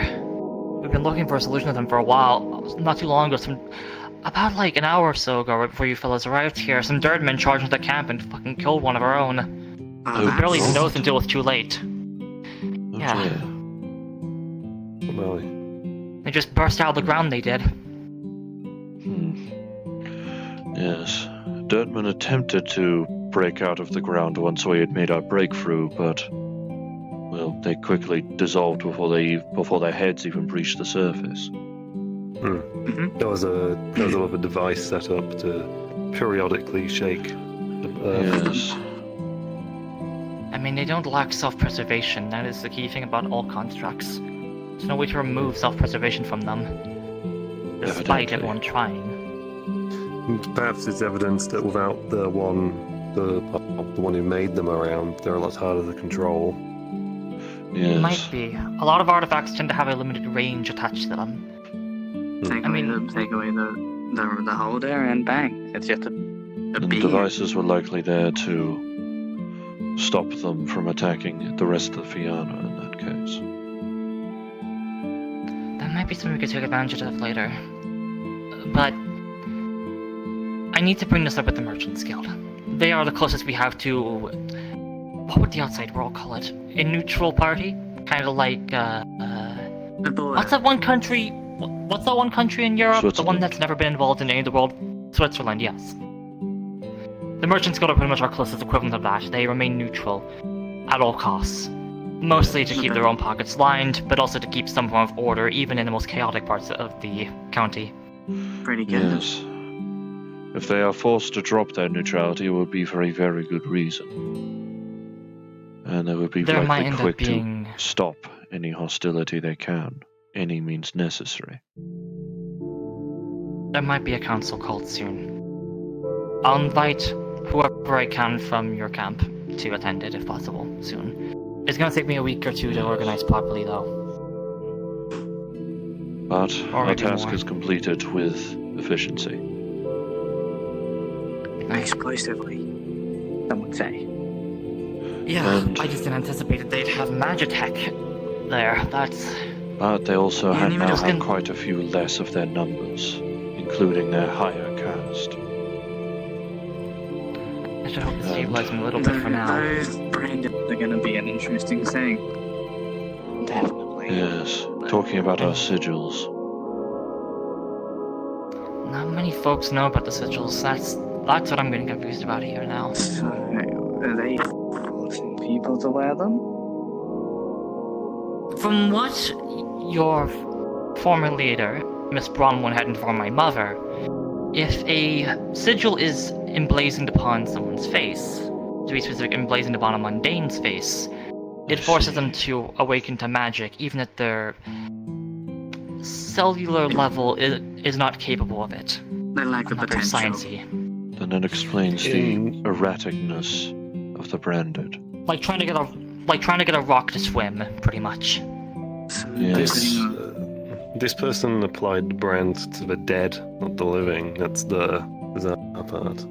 We've been looking for a solution to them for a while. Not too long ago, about like an hour or so ago, right before you fellas arrived here, some dirtmen charged into the camp and fucking killed one of our own. Oh, We barely even God. noticed until it was too late. Oh, Yeah. dear. Well, They just burst out of the ground, they did. Yes. Dirtman attempted to break out of the ground once we had made our breakthrough, but well, they quickly dissolved before their heads even breached the surface. there was a little device set up to periodically shake the earth. Yes. I mean, they don't lack self-preservation. That is the key thing about all constructs. There's no way to remove self-preservation from them, despite Evidently. everyone trying. Perhaps it's evidence that without the one who made them around, they're a lot harder to control. Yes. Might be. A lot of artifacts tend to have a limited range attached to them. Take away the holder and bang. It's just a And the beam. devices were likely there to stop them from attacking the rest of the Fianna in that case. That might be something we could take advantage of later. But I need to bring this up with the Merchants Guild. They are the closest we have to... what would the outside world call it? A neutral party? Kind of like, The border. What's that one country... What's that one country in Europe? The one Switzerland. that's never been involved in any of the world? Switzerland, yes. The Merchants Guild are pretty much our closest equivalent of that. They remain neutral at all costs. Mostly to keep their own pockets lined, but also to keep some form of order, even in the most chaotic parts of the county. Pretty good. Yes. If they are forced to drop their neutrality, it would be for a very good reason. And they would be There might likely end up quick being... to stop any hostility they can, any means necessary. There might be a council called soon. I'll invite whoever I can from your camp to attend it if possible soon. It's gonna take me a week or two to organize properly though. But Or our maybe task more. is completed with efficiency. Explosively, some would say. Yeah, And- I just didn't anticipate they'd have Magitech there. That's... But they also Yeah, had and now even have just- quite a few less of their numbers, including their higher caste. I should hope to stabilize them a little bit for now. Those branded are going to be an interesting thing. Definitely. Yes, talking about our sigils. Not many folks know about the sigils. That's what I'm getting confused about here now. So, are they forcing people to wear them? From what your former leader, Miss Bronwyn, had informed my mother, if a sigil is emblazoned upon someone's face, to be specific, emblazoned upon a mundane's face, it I forces see. them to awaken to magic, even if their cellular level is not capable of it. They lack the Not very potential. sciencey. Then that explains the erraticness of the branded. Like trying to get a rock to swim, pretty much. So Yes. This person applied the brand to the dead, not the living. That's the bizarre part.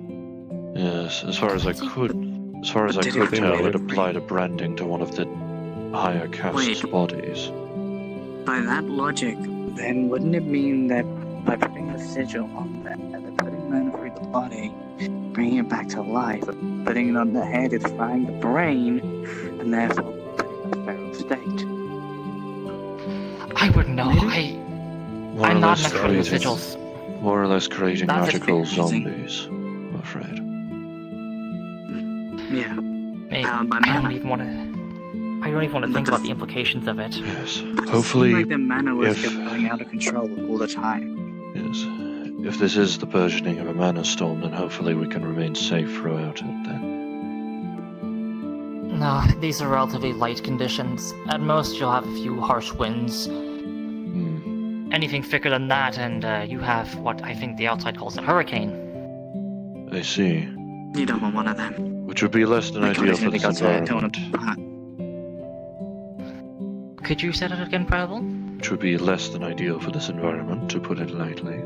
Yes, as far as I could Did it tell, really- it applied a branding to one of the higher caste's Wait. bodies. By that logic, then wouldn't it mean that by putting the sigil on there, they're putting mana through the body, bringing it back to life, but putting it on the head is frying the brain, and therefore putting it in a feral state? I wouldn't know. Really? More or I'm not an less expert in creating- sigils. More or less creating That's magical confusing. zombies, I'm afraid. Yeah. Maybe. Powered by I don't mana. even want to. I don't even want to think about the implications of it. Yes. It Hopefully, seemed like the mana was if- just going out of control all the time. yes. If this is the burgeoning of a mana storm, then hopefully we can remain safe throughout it then. No, these are relatively light conditions. At most, you'll have a few harsh winds. Anything thicker than that, and you have what I think the outside calls a hurricane. I see. You don't want one of them. Which would be less than ideal for this environment. Could you say that again, Prabal? Which would be less than ideal for this environment, to put it lightly.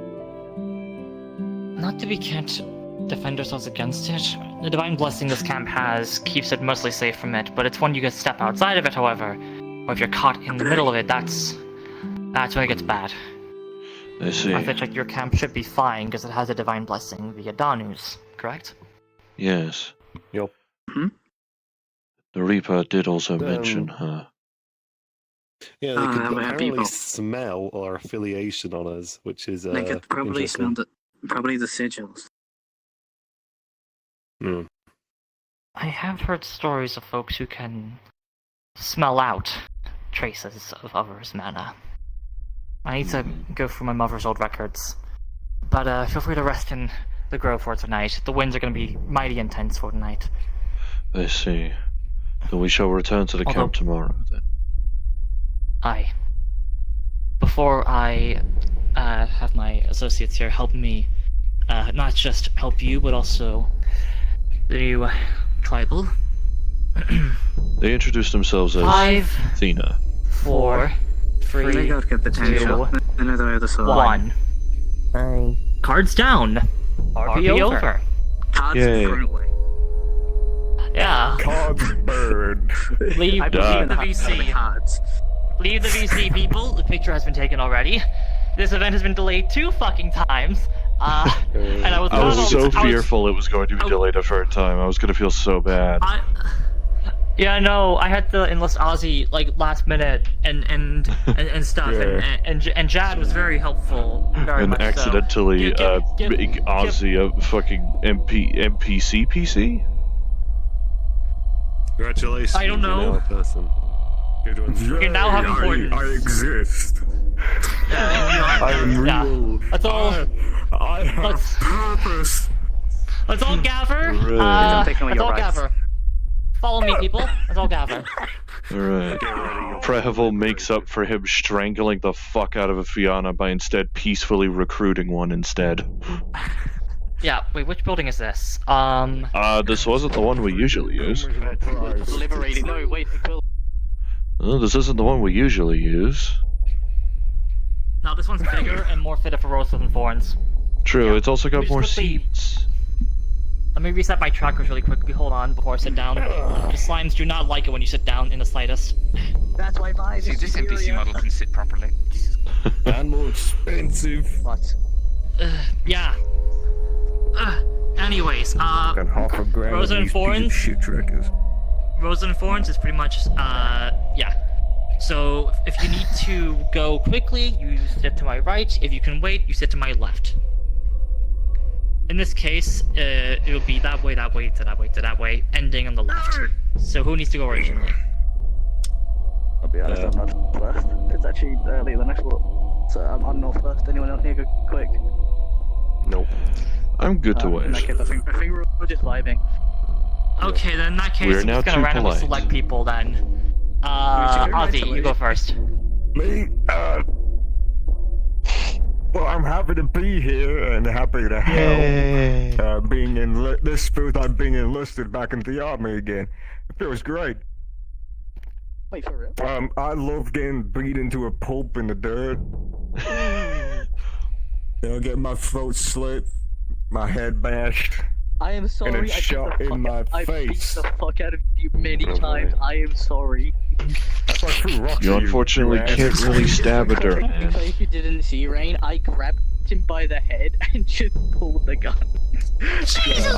Not that we can't defend ourselves against it. The divine blessing this camp has keeps it mostly safe from it, but it's when you get step outside of it, however, or if you're caught in the middle of it, that's when it gets bad. I see. I think like your camp should be fine because it has a divine blessing via Danu's, correct? Yes. Yep. The Reaper did also mention her. Yeah, they could that would have apparently people. smell our affiliation on us, which is They could probably interesting. smell probably the sigils. Hmm. I have heard stories of folks who can smell out traces of others' mana. I need to go through my mother's old records. But feel free to rest in the grove for tonight. The winds are going to be mighty intense for tonight. I see. Then we shall return to the camp tomorrow, then. Aye. Before I have my associates here help me, not just help you, but also the new tribal. They introduced themselves as 5, Athena. 4, They 3, got good potential. 2, Another other side. 1. Cards down. RP over. Cards Yay. currently. Yeah. Cards bird. Leave I the believe in VC. cards. Leave the VC, people. The picture has been taken already. This event has been delayed 2 fucking times. And I was so fearful it was going to be delayed a third time. I was going to feel so bad. Yeah, no, I had to enlist Ozzy like last minute and stuff, Yeah. and Jad was very helpful, very And much so. accidentally make Ozzy a fucking NPC PC? Congratulations. I don't you're know. now a person. Good one. You now have importance. I exist. I am Yeah. real. Let's all I have let's- purpose. let's all gather. Really? Taking away Let's your all rights. gather. Follow me, people. Let's all gather. Alright. Prehevel makes up for him strangling the fuck out of a Fianna by instead peacefully recruiting one instead. Yeah. Wait, which building is this? This wasn't the one we usually use. Liberating. No, wait. This isn't the one we usually use. No, this one's bigger and more fitted for roses and thorns. True, it's also got Just more quickly- seats. Let me reset my trackers really quickly. Hold on before I sit down. The slimes do not like it when you sit down in the slightest. That's why mine See, this NPC model can sit properly. And more expensive. What? Yeah. Anyways, Got half a grand Rose of and these piece of Thorns? shit trackers. Roses and Thorns is pretty much, yeah. So, if you need to go quickly, you sit to my right. If you can wait, you sit to my left. In this case, it'll be that way, that way, to that way, to that way, ending on the left. So who needs to go originally? I'll be honest, I'm not first. It's actually earlier than I thought. So I'm not first. Anyone else need to go quick? Nope. I'm good to In wait. that case, I think we're all just vibing. Okay, then in that case, We are I'm now just gonna too randomly polite. select people then. Ozzy, you go first. Me, well, I'm happy to be here and happy to help. Being this feels like being enlisted back into the army again. It feels great. Wait, for real? I love getting beat into a pulp in the dirt. Get my throat slit, my head bashed. I am sorry. then I beat shot the in fuck my I beat face. the fuck out of you many Oh, times. boy. I am sorry. That's why I threw rocks You at unfortunately ass. can't really stab a dirt In man. case you didn't see, Rain, I grabbed him by the head and just pulled the gun.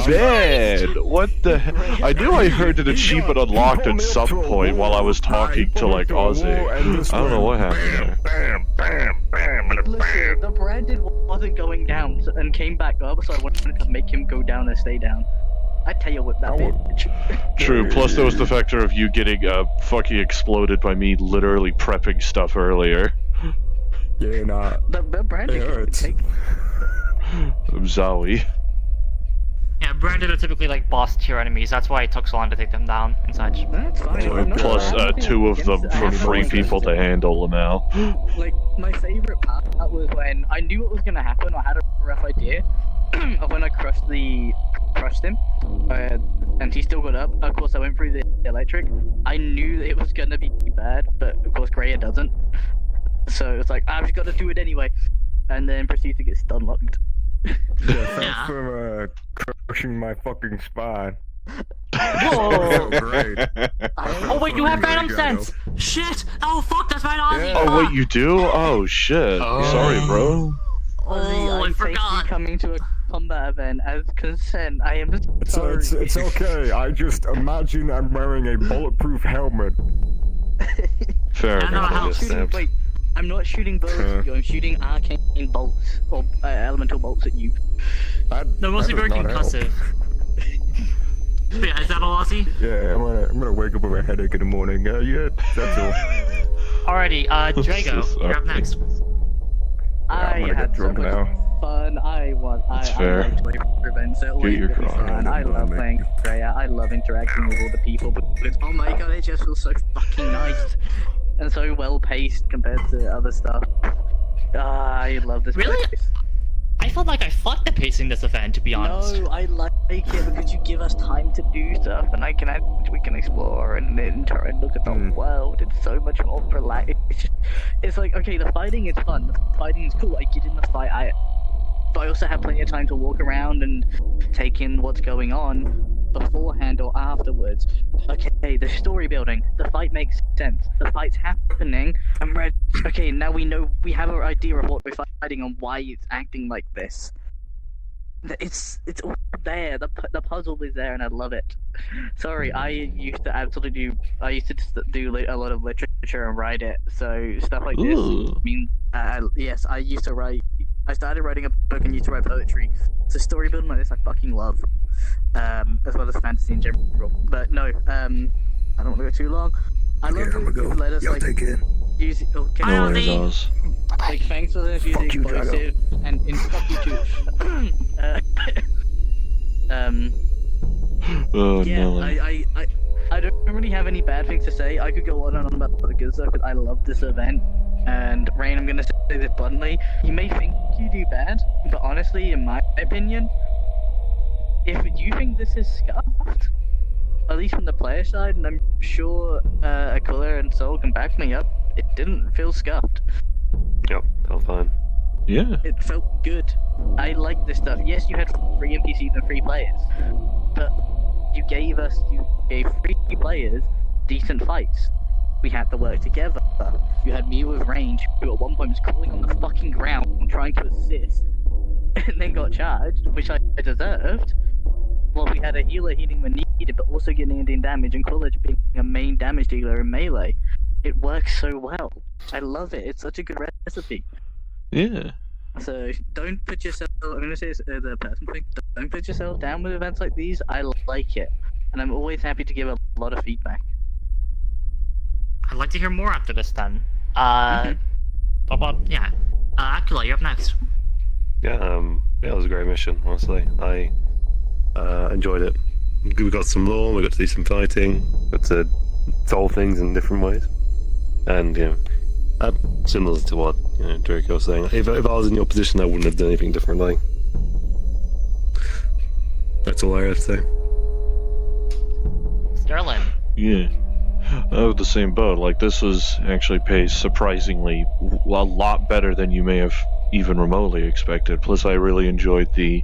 Bad! What the hell? I knew I heard an achievement unlocked at some point while I was talking to, like, Ozzy. I don't know what happened there. Bam, bam, bam, and a Listen, bam. the branded wasn't going down and came back up, so I wanted to make him go down and stay down. I tell you what, that I would- bitch. True, plus there was the factor of you getting fucking exploded by me literally prepping stuff earlier. Yeah, nah. The branded It hurts. take. Zowie. Yeah, branded are typically like boss tier enemies. That's why it took so long to take them down and such. That's fine. I'm not- Plus, I don't think 2 of against them it. I for have no 3 interest people in to it. handle now. Like, my favorite part was when I knew what was gonna happen. I had a rough idea of when I crushed him, and he still got up. Of course, I went through the electric. I knew that it was gonna be bad, but of course, Greya doesn't. So it's like I've just got to do it anyway, and then proceed to get stun locked. Yeah, thanks Yeah. for crushing my fucking spine. Whoa! Great. Oh wait, you have Phantom Sense! Shit! Oh fuck, that's right, Ozzy! Yeah. Oh, wait, you do? Oh, shit. Oh. Sorry, bro. Oh, I take you forgot! coming to a combat event as consent. I am sorry. It's okay. I just imagine I'm wearing a bulletproof helmet. Fair I know enough. how- Shooting, wait, I'm not shooting bullets at you. I'm shooting arcane bolts or elemental bolts at you. They're mostly that very does not help. concussive. Yeah, is that all, Ozzy? Yeah, I'm gonna wake up with a headache in the morning. Yeah, that's all. Alrighty, Drago, Sorry. you're up next. I'm I gonna had get so drunk much now. fun. I That's fair. like playing events. They're always your really cry. fun. I Don't love mind me. playing Greya. I love interacting with all the people. But oh my god, it just feels so fucking nice and so well paced compared to other stuff. I love this Really? place. I felt like I fucked the pacing this event, to be honest. No, I like it because you give us time to do stuff, and we can explore and enter and look at the world. It's so much more relaxed. It's like, okay, the fighting is fun. The fighting is cool. I get in the fight. But I also have plenty of time to walk around and take in what's going on beforehand or afterwards. Okay, the story building. The fight makes sense. The fight's happening. I'm ready. Okay, now we have an idea of what we're fighting and why it's acting like this. It's all there. The puzzle is there, and I love it. Sorry, I used to do a lot of literature and write it. So stuff like Ooh. this means yes, I used to write. I started writing a book and used to write poetry. So story building like this, I fucking love, as well as fantasy in general. But no, I don't want to go too long. I love I'm gonna go. let us Y'all like take it. use it. Okay. I No don't worries, think- Oz. Like, thanks for this using you, Drago. explosive and fuck you too. Oh, Yeah, no. I don't really have any bad things to say. I could go on and on about the good stuff, but I love this event. And Rain, I'm gonna say this bluntly. You may think you do bad, but honestly, in my opinion, if you think this is scuffed, at least from the player side, and I'm sure Aquila and Soul can back me up, it didn't feel scuffed. Yep, felt fine. Yeah. It felt good. I like this stuff. Yes, you had 3 NPCs and 3 players, but you gave 3 players decent fights. We had to work together. You had me with range, who at one point was crawling on the fucking ground trying to assist, and then got charged, which I deserved. Well, we had a healer healing when needed, but also getting in damage, and Coolidge being a main damage dealer in melee. It works so well. I love it. It's such a good recipe. Yeah. So don't put yourself. I'm gonna say this, the person thing. Don't put yourself down with events like these. I like it, and I'm always happy to give a lot of feedback. I'd like to hear more after this then. Aquila, you're up next. Yeah, it was a great mission, honestly. I enjoyed it. We got some lore, we got to do some fighting, got to solve things in different ways. And, similar to what Draco was saying, if I was in your position, I wouldn't have done anything differently. That's all I have to say. Sterling. Yeah. I have the same boat. Like, this was actually paced surprisingly a lot better than you may have even remotely expected. Plus, I really enjoyed the,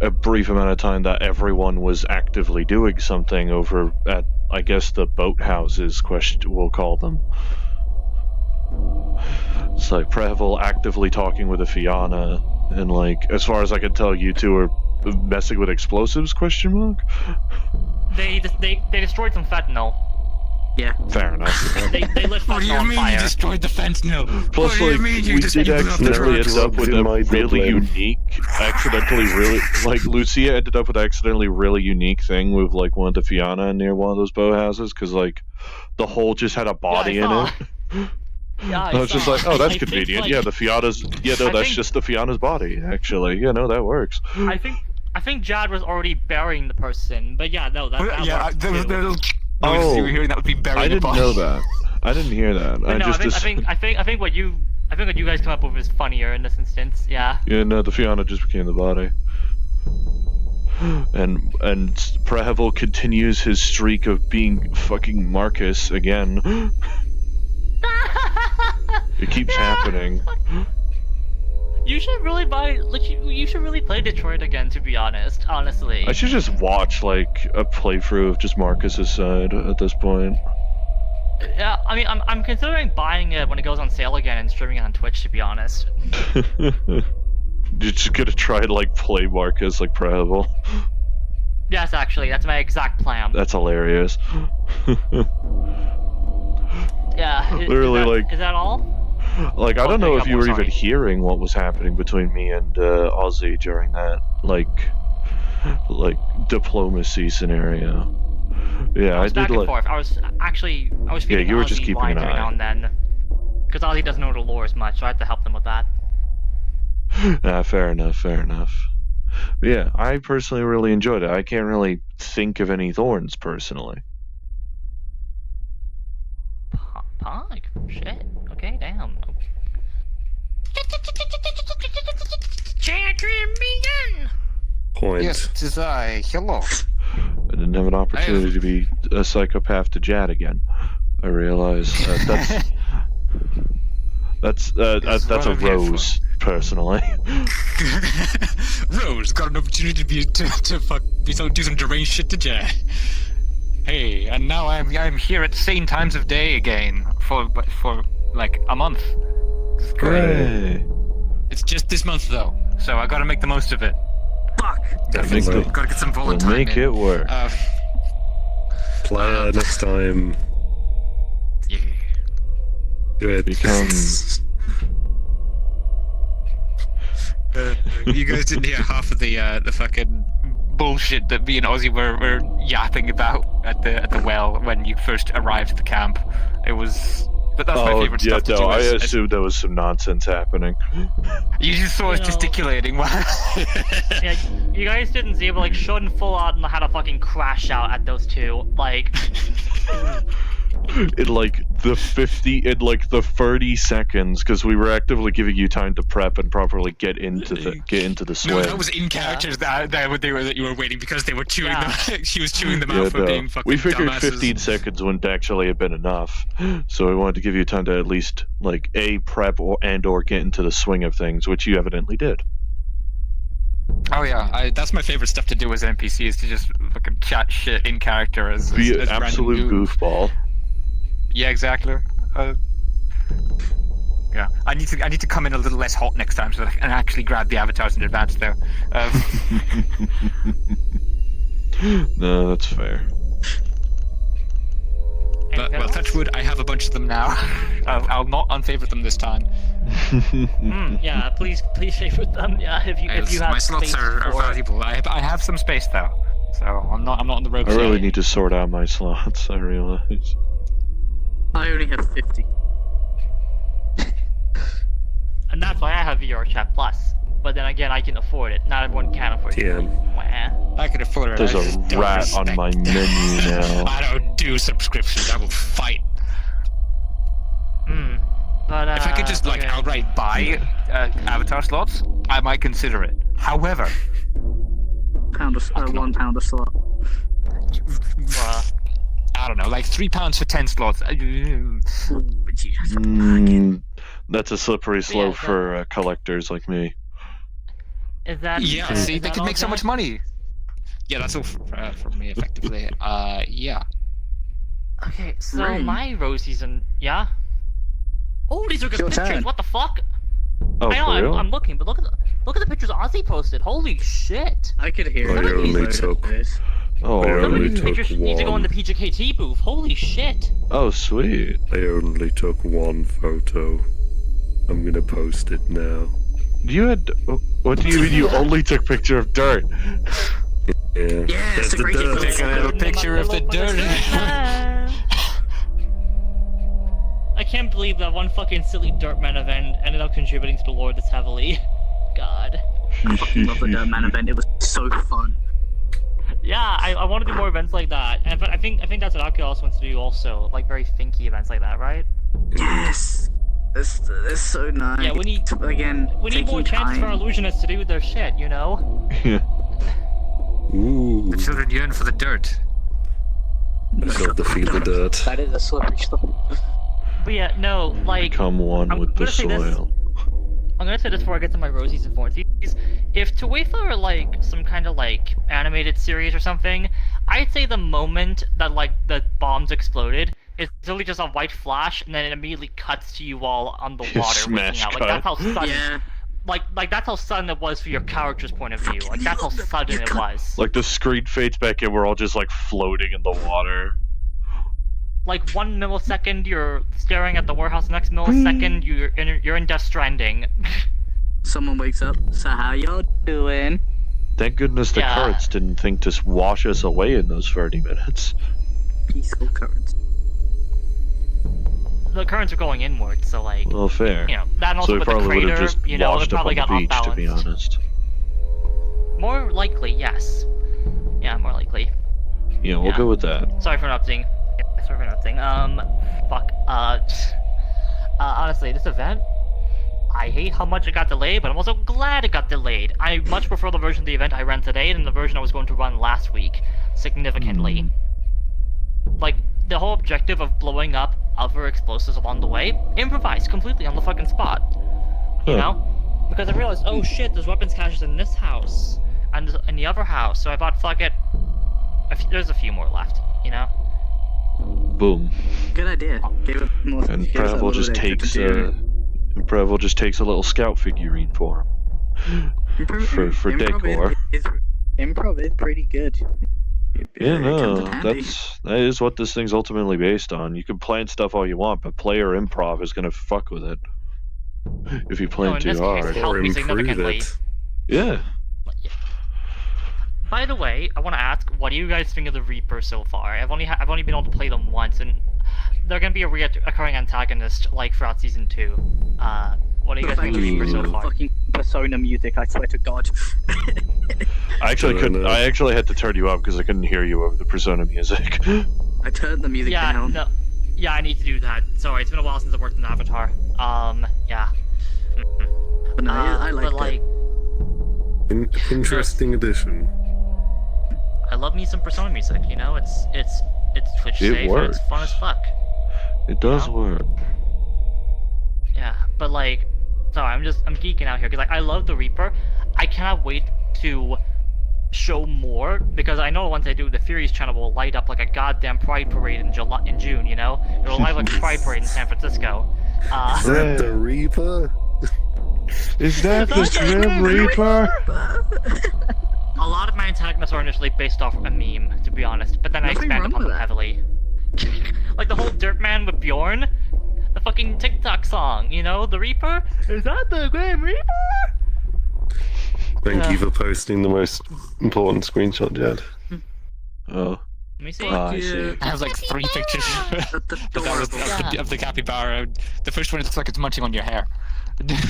a brief amount of time that everyone was actively doing something over at, I guess, the boathouses, we'll call them. It's like Prevel actively talking with a Fianna, and as far as I can tell, you two are messing with explosives, ? They destroyed some fentanyl. Yeah. Fair enough. They lit What do fentanyl you on mean fire. you destroyed the fence? No. Plus, What do you mean you we just did blew up the accidentally drugs? end up with In my a really Dublin. unique, Lucia ended up with an accidentally really unique thing with, one of the Fianna near one of those boathouses, because, the hole just had a body in saw. it. Yeah, I was just saw. like, oh, that's I think, convenient. like- Yeah, the Fianna's. Yeah, no, I that's think- just the Fianna's body. Actually, yeah, no, that works. I think Jad was already burying the person, but yeah, no, that works too. Oh, you were hearing that would be burying I didn't a body. know that. I didn't hear that. But I no, just. I think what you guys come up with is funnier in this instance. Yeah. Yeah, no, the Fianna just became the body. And Prehevel continues his streak of being fucking Marcus again. It keeps happening. You should really you should really play Detroit again, to be honest. Honestly. I should just watch like a playthrough of just Marcus's side at this point. Yeah, I mean, I'm considering buying it when it goes on sale again and streaming it on Twitch, to be honest. You're just gonna try to like play Marcus like Prehevel. Yes, actually, that's my exact plan. That's hilarious. Yeah. Literally, is that all? Like, I Oh, don't know there you if go, you were sorry. even hearing what was happening between me and Ozzy during that, like diplomacy scenario. Yeah, I was did back and like. forth. I was feeding you were just Ozzy keeping wine an every eye. now and then. Because Ozzy doesn't know the lore as much, so I had to help them with that. Fair enough, fair enough. But yeah, I personally really enjoyed it. I can't really think of any thorns personally. Pog? Shit. Okay, damn. Point. Yes, it is I. Hello. I didn't have an opportunity to be a psychopath to Jad again. I realize that's what a I'm here for. rose personally. Rose got an opportunity to do some deranged shit to Jay. Hey, and now I'm here at the same times of day again for like a month. It's great. Hooray. It's just this month though, so I gotta make the most of it. Fuck! Definitely. Gotta get some We'll Valentine make in. it work. Player next time. Yeah. Do it. Becomes You guys didn't hear half of the fucking bullshit that me and Ozzy were yapping about at the well when you first arrived at the camp. It was. But that's my favorite stuff to do. I is- assumed there was some nonsense happening. You just saw us You know- gesticulating. Yeah, you guys didn't see it, but like Shonen full out had a fucking crash out at those two. Like, In like the 30 seconds, because we were actively giving you time to prep and properly get into the swing. No, that was in characters that you were waiting because they were chewing Yeah. them. She was chewing them Yeah, out for no. being fucking We figured dumbasses. 15 seconds wouldn't actually have been enough, so we wanted to give you time to at least like prep or get into the swing of things, which you evidently did. Oh yeah, that's my favorite stuff to do as an NPC is to just fucking chat shit in character as Be an random absolute dudes. goofball. Yeah, exactly. Yeah, I need to come in a little less hot next time so that I can actually grab the avatars in advance though. No, that's fair. But, well, touch wood, I have a bunch of them now. I'll not unfavorite them this time. yeah, please favorite them. Yeah, if you have my slots space are for it. valuable. I have some space though, so I'm not on the road. I really need to sort out my slots, I realize. I only have 50. And that's why I have VR Chat Plus. But then again, I can afford it. Not everyone can afford it. TM. Wah. I can afford it. There's I a just don't rat on respect my that. menu now. I don't do subscriptions. I will fight. But If I could just like okay. outright buy avatar slots, I might consider it. However, £1 a slot. I don't know, like £3 for 10 slots. Ooh, Jesus. That's a slippery slope that- for collectors like me. Is that Yeah, is see, they that could all, make so much Jack? money. Yeah, that's all for me, effectively. Yeah. Okay, so Right. my rose season, yeah. Oh, these are good Your pictures. turn. What the fuck? Oh, I know, for real? I'm looking, but look at the pictures Ozzy posted. Holy shit! I could hear I it. only took- Oh, I Some of only really? these took pictures need to go in one. the PJKT booth. Holy shit! Oh, sweet. I only took one photo. I'm gonna post it now. You had. What do you mean you only took picture of dirt? Yeah. Yeah, it's There's a the great dirt. Take a little picture of the dirt. I can't believe that one fucking silly Dirtman event ended up contributing to the lore this heavily. God. I fucking love the Dirtman event. It was so fun. Yeah, I want to do more events like that, and but I think that's what Oculus wants to do also, like very thinky events like that, right? Yes. That's so nice. Yeah, we need more chances for our illusionists to do their shit, you know? Yeah. Ooh. The children yearn for the dirt. I love the feel of dirt. That is a slippery slope. But yeah, no, like... Become one I'm with the gonna say this. soil. I'm gonna say this before I get to my Rosies and Forties. If Tuatha were like some kind of like animated series or something, I'd say the moment that like the bombs exploded, it's literally just a white flash and then it immediately cuts to you all on the water Smash waking out. Like cut. that's how sudden Yeah. like that's how sudden it was for your character's point of view. Like that's how sudden it was. Like the screen fades back and we're all just like floating in the water. Like 1 millisecond you're staring at the warehouse, next millisecond you're in Death Stranding. Someone wakes up. So how y'all doing? Thank goodness the Yeah. currents didn't think to wash us away in those 30 minutes. Peaceful currents. The currents are going inward, so like Well, fair. you know, that and also So we with the probably would have crater, just you know, it washed up probably on the got off beach, to be balance. honest. More likely, yes. Yeah, more likely. Yeah, we'll Yeah. go with that. Sorry for interrupting. Yeah, sorry for interrupting. Fuck. Honestly, this event, I hate how much it got delayed, but I'm also glad it got delayed. I much prefer the version of the event I ran today than the version I was going to run last week, significantly. Like, the whole objective of blowing up other explosives along the way, improvised completely on the fucking spot. You Huh. know? Because I realized, oh shit, there's weapons caches in this house, and in the other house, so I thought, fuck it, there's a few more left, you know? Boom. Good idea. Give it more. And give us a Prevel little just bit extra takes material. Prevel just takes a little scout figurine for him. for decor. Improv is pretty good. Yeah, It no, comes in handy. that is what this thing's ultimately based on. You can plan stuff all you want, but player improv is gonna fuck with it if you plan in too this case, hard. help Or me improve significantly. it. Yeah. By the way, I want to ask, what do you guys think of the Reaper so far? I've only been able to play them once, and they're gonna be a recurring antagonist like throughout season 2. What do you guys think of the Reaper so far? Fucking Persona music, I swear to God. I actually Fair couldn't. enough. I actually had to turn you up because I couldn't hear you over the Persona music. I turned the music Yeah, down. no, yeah, I need to do that. Sorry, it's been a while since I worked in Avatar. Yeah. But no, I but liked it. Interesting addition. I love me some Persona music. You know, it's Twitch It safe and works. it's fun as fuck. It does Yeah. work. Yeah, but like, sorry, I'm geeking out here because like I love the Reaper. I cannot wait to show more because I know once I do, the Furies channel will light up like a goddamn Pride parade in June. You know, it will light up like a Pride parade in San Francisco. Is that the Reaper? Is that the Grim Reaper? A lot of my antagonists are initially based off a meme, to be honest, but then I Nothing expand wrong upon with them that. heavily. Like the whole Dirtman with Bjorn, the fucking TikTok song, you know, the Reaper. Is that the Grim Reaper? Thank you for posting the most important screenshot, Jed. Oh, Let me see. I see. I have like 3 pictures Adorable. of the capybara. The first one looks like it's munching on your hair.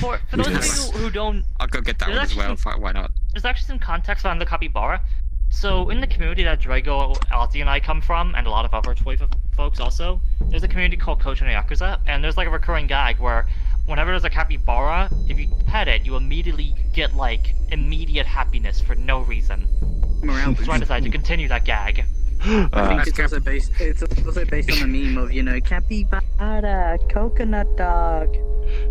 For those Yes. of you who don't, I'll go get that There's one as actually well. Why not? there's actually some context on the capybara. So in the community that Drago, Ozzy, and I come from, and a lot of other toy folks also, there's a community called Coach no Yakuza, and there's like a recurring gag where whenever there's a capybara, if you pet it, you immediately get like immediate happiness for no reason. Morale So I boost. decided to continue that gag. I think That's it's also based on a meme of, you know, capybara, coconut dog.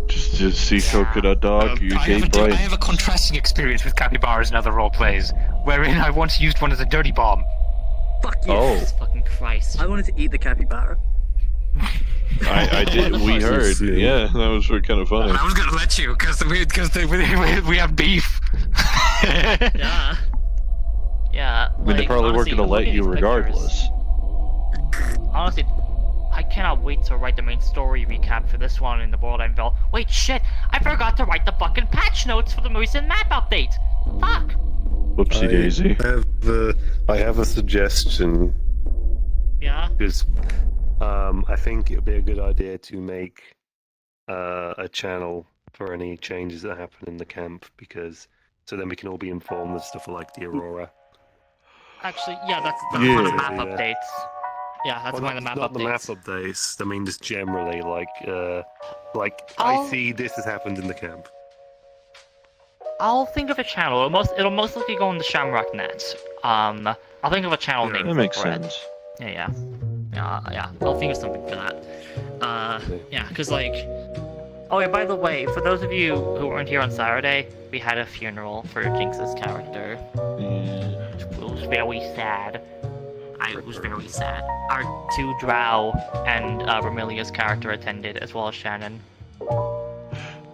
Just see coconut dog. You I date Brian. have a contrasting experience with capybaras in other role plays, wherein I once used one as a dirty bomb. Fuck you. Oh, Jesus fucking Christ. I wanted to eat the capybara. I did. We heard. Yeah, that was kind of funny. I was gonna let you, because we have beef. Yeah. Yeah. I mean, they probably weren't honestly, gonna let looking at you these regardless. pictures, honestly, I cannot wait to write the main story recap for this one in the World End Bell. Wait, shit! I forgot to write the fucking patch notes for the recent map update! Fuck! Whoopsie daisy. I have a suggestion. Yeah? Because I think it would be a good idea to make a channel for any changes that happen in the camp, because so then we can all be informed of stuff like the Aurora. Actually, yeah, that's one Yeah. of the map Yeah. updates. Yeah, that's Well, one of the map not updates. the map updates. I mean, just generally, like I'll- I see this has happened in the camp. I'll think of a channel. It'll most likely go on the Shamrock Net. I'll think of a channel Yeah. name That makes for it. sense. Yeah. I'll think of something for that. Yeah, because like. Oh yeah, by the way, for those of you who weren't here on Saturday, we had a funeral for Jinx's character. Yeah. It was very sad. It was very sad. Our two Drow and Romelia's character attended, as well as Shannon.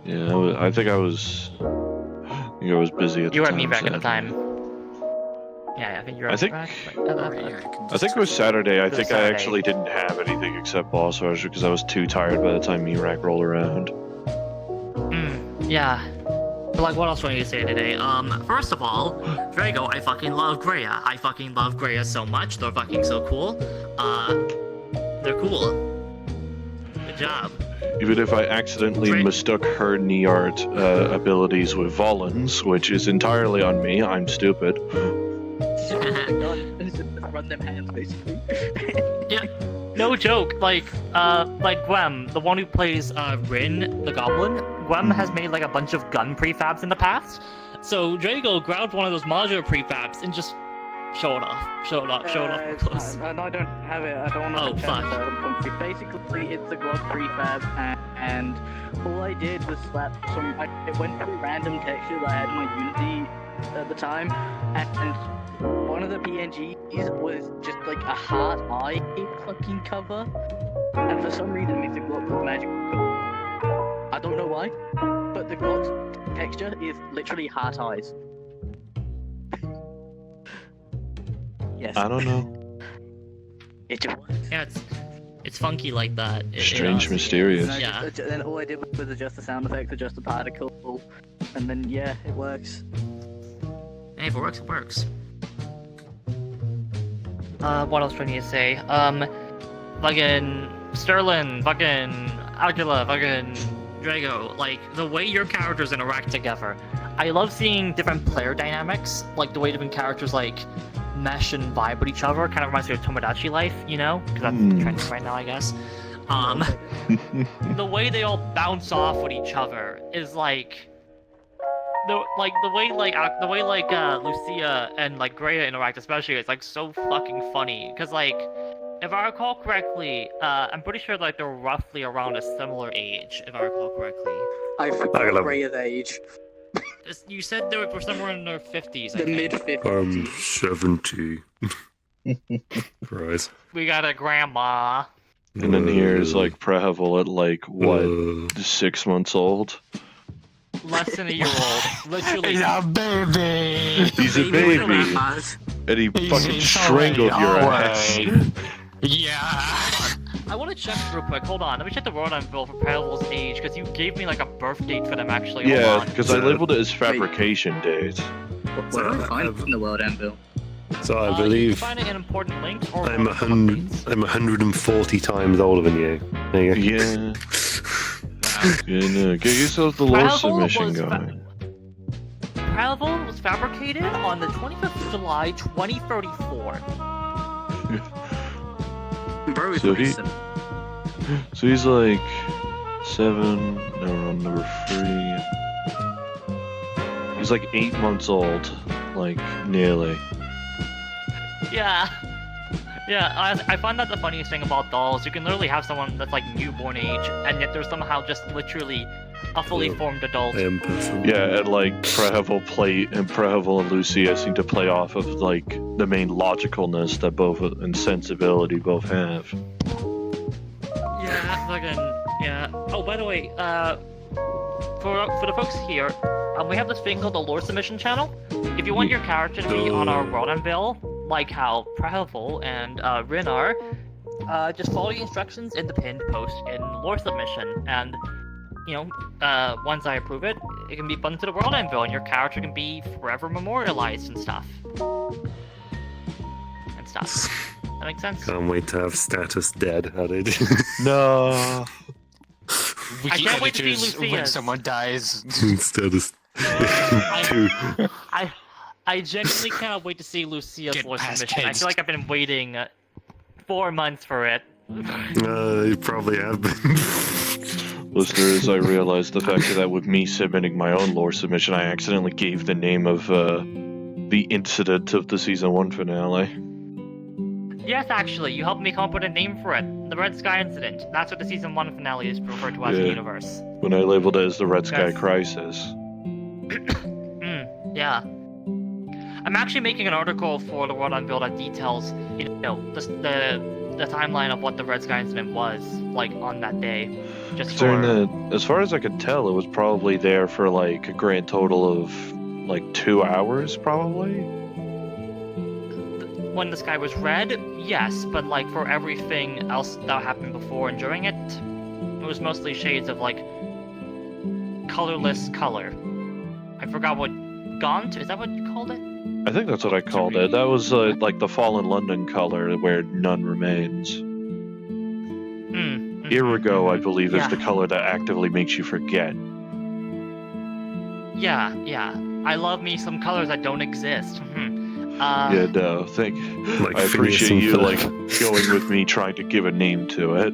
Yeah, I think I was busy at the You were time. at me back at the sadly. time. Yeah, I think you were I at think- back. I think it was Saturday. I It was think I Saturday. actually didn't have anything except boss rush because I was too tired by the time Mirak rolled around. Yeah. But like, what else do I need to say today? First of all, Drago, I fucking love Greya. I fucking love Greya so much. They're fucking so cool. They're cool. Good job. Even if I accidentally Great. mistook her Niart abilities with Volan's, which is entirely on me, I'm stupid. Run them hands, basically. No joke. Like Gwem, the one who plays Rin, the Goblin. Gwem has made like a bunch of gun prefabs in the past. So Drago grabbed one of those modular prefabs and just show it off real close. I don't have it. I don't want to Oh, fuck. Basically, it's a Glock prefab, and all I did was slap some. It went through random texture that I had in my Unity at the time, and one of the PNGs was just like a heart eye fucking cover, and for some reason it makes the Glock look magical. I don't know why, but the Glock's texture is literally heart eyes. Yes. I don't know. It just works. Yeah, it's funky like that. Strange, honestly is. mysterious. And Yeah. then all I did was adjust the sound effects, adjust the particle, and then yeah, it works. Hey, if it works, it works. What else do I need to say? Fucking Sterling, fucking Agila, fucking Drago, like, the way your characters interact together. I love seeing different player dynamics, like the way different characters, like, mesh and vibe with each other. Kind of reminds me of Tomodachi Life, you know? Because that's the trend right now, I guess. The way they all bounce off with each other is like... The way Lucia and like Greya interact, especially, it's like so fucking funny. Cause like, if I recall correctly, I'm pretty sure like they're roughly around a similar age, if I recall correctly. I forgot I love- Greya's age. You said they were somewhere in their 50s. I The think. mid 50s. 70. Right. We got a grandma. And then here's like Prehevel at like what, Uh, 6 months old. Less than a year old. Literally. baby. He's a baby, and he fucking strangled your ass. Yeah. I want to check real quick. Hold on. Let me check the world anvil for Parallel's age, because you gave me like a birth date for them actually. Hold Yeah, on. because I labeled it as fabrication date. What do I find in the world anvil? so I You can believe find it in important links or I'm world 100. updates. I'm 140 times older than you. There you go. Yeah. Get yourself the lore Parallel submission was going. Parallel was fabricated on the 25th of July, 2034. Bro is So he- recent. So he's like 7. No, we're on number 3. He's like 8 months old, like nearly. Yeah. Yeah, I find that the funniest thing about dolls. You can literally have someone that's like newborn age, and yet they're somehow just literally a fully Yeah. formed adult. I am perfect. Yeah, and like Prehevel and Lucia seem to play off of like the main logicalness that both and sensibility both have. Yeah, fucking yeah. Oh, by the way, for the folks here, we have this thing called the lore submission channel. If you want your character to be on our world anvil, like how Prehevel and Rin are, just follow the instructions in the pinned post in lore submission, and you know, once I approve it, it can be put into the world anvil, and your character can be forever memorialized and stuff. That makes sense? Can't wait to have status dead added. No. I can't wait to see Wiki-editors, when Lucia's. someone dies. Status. I genuinely cannot wait to see Lucia's Get voice past submission. I kids. feel like I've been waiting 4 months for it. You probably have been. Listeners, I realized the fact that with me submitting my own lore submission, I accidentally gave the name of the incident of the season 1 finale. Yes, actually, you helped me come up with a name for it. The Red Sky Incident. That's what the season 1 finale is referred to as in the Yeah. universe. When I labeled it as the Red Sky Yes. Crisis. Yeah. I'm actually making an article for the World Unveiled that details, the timeline of what the Red Sky Incident was, like, on that day. Just During for... as far as I could tell, it was probably there for like a grand total of like 2 hours, probably. When the sky was red, yes, but like for everything else that happened before and during it, it was mostly shades of like colorless color. I forgot what Gaunt, is that what you called it? I think that's what I called it. That was like the Fallen London color where none remains. Irigo, I believe, is the color that actively makes you forget. Yeah. I love me some colors that don't exist. Yeah, no, Like I appreciate Phineas you and like Ferb. going with me trying to give a name to it.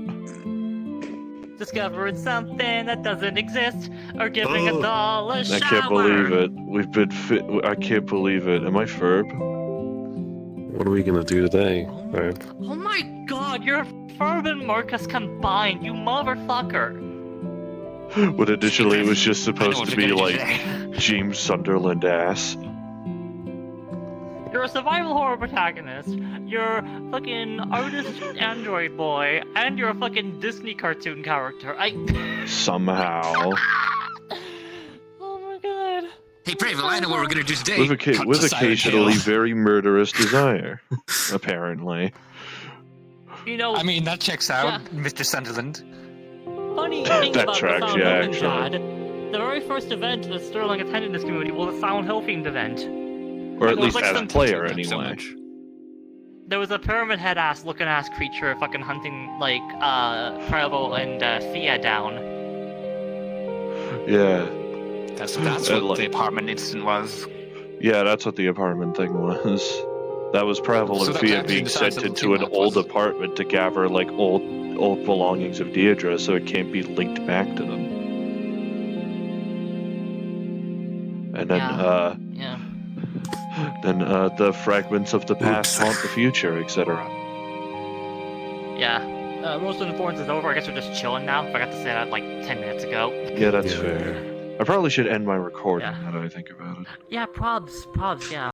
Discovering something that doesn't exist, or giving a doll a shower. I can't believe it. We've been I can't believe it. Am I Ferb? What are we gonna do today? Ferb? Oh my god, you're Ferb and Marcus combined, you motherfucker! When initially it was just I know supposed what to you're be gonna do like today. James Sunderland ass. You're a survival horror protagonist, you're fucking artist android boy, and you're a fucking Disney cartoon character. Somehow. Oh my god. Hey, Prevel, I know what we're gonna do today. With, Cut with the Silent occasionally Hill. very murderous desire. Apparently. You know, I mean, that checks out, Yeah. Mr. Sunderland. funny thing That about tracks, the Silent yeah, Hill thing, actually. Chad, the very first event that Sterling attended in this community was a Silent Hill themed event. Or at It was least like as a some- player, Thank you so anyway. much. There was a pyramid head ass looking ass creature fucking hunting like Prevo and Thea down. Yeah. That's And, what like- the apartment incident was. Yeah, that's what the apartment thing was. That was Preval So and that Fia actually being decides sent that into an the old was- apartment to gather like old belongings of Deidre so it can't be linked back to them. And then Yeah. the fragments of the past haunt the future, etc. Yeah. Most of the performance is over. I guess we're just chilling now. I forgot to say that like 10 minutes ago. Yeah, that's Yeah. fair. I probably should end my recording Yeah. now that I think about it. Yeah, probs, yeah.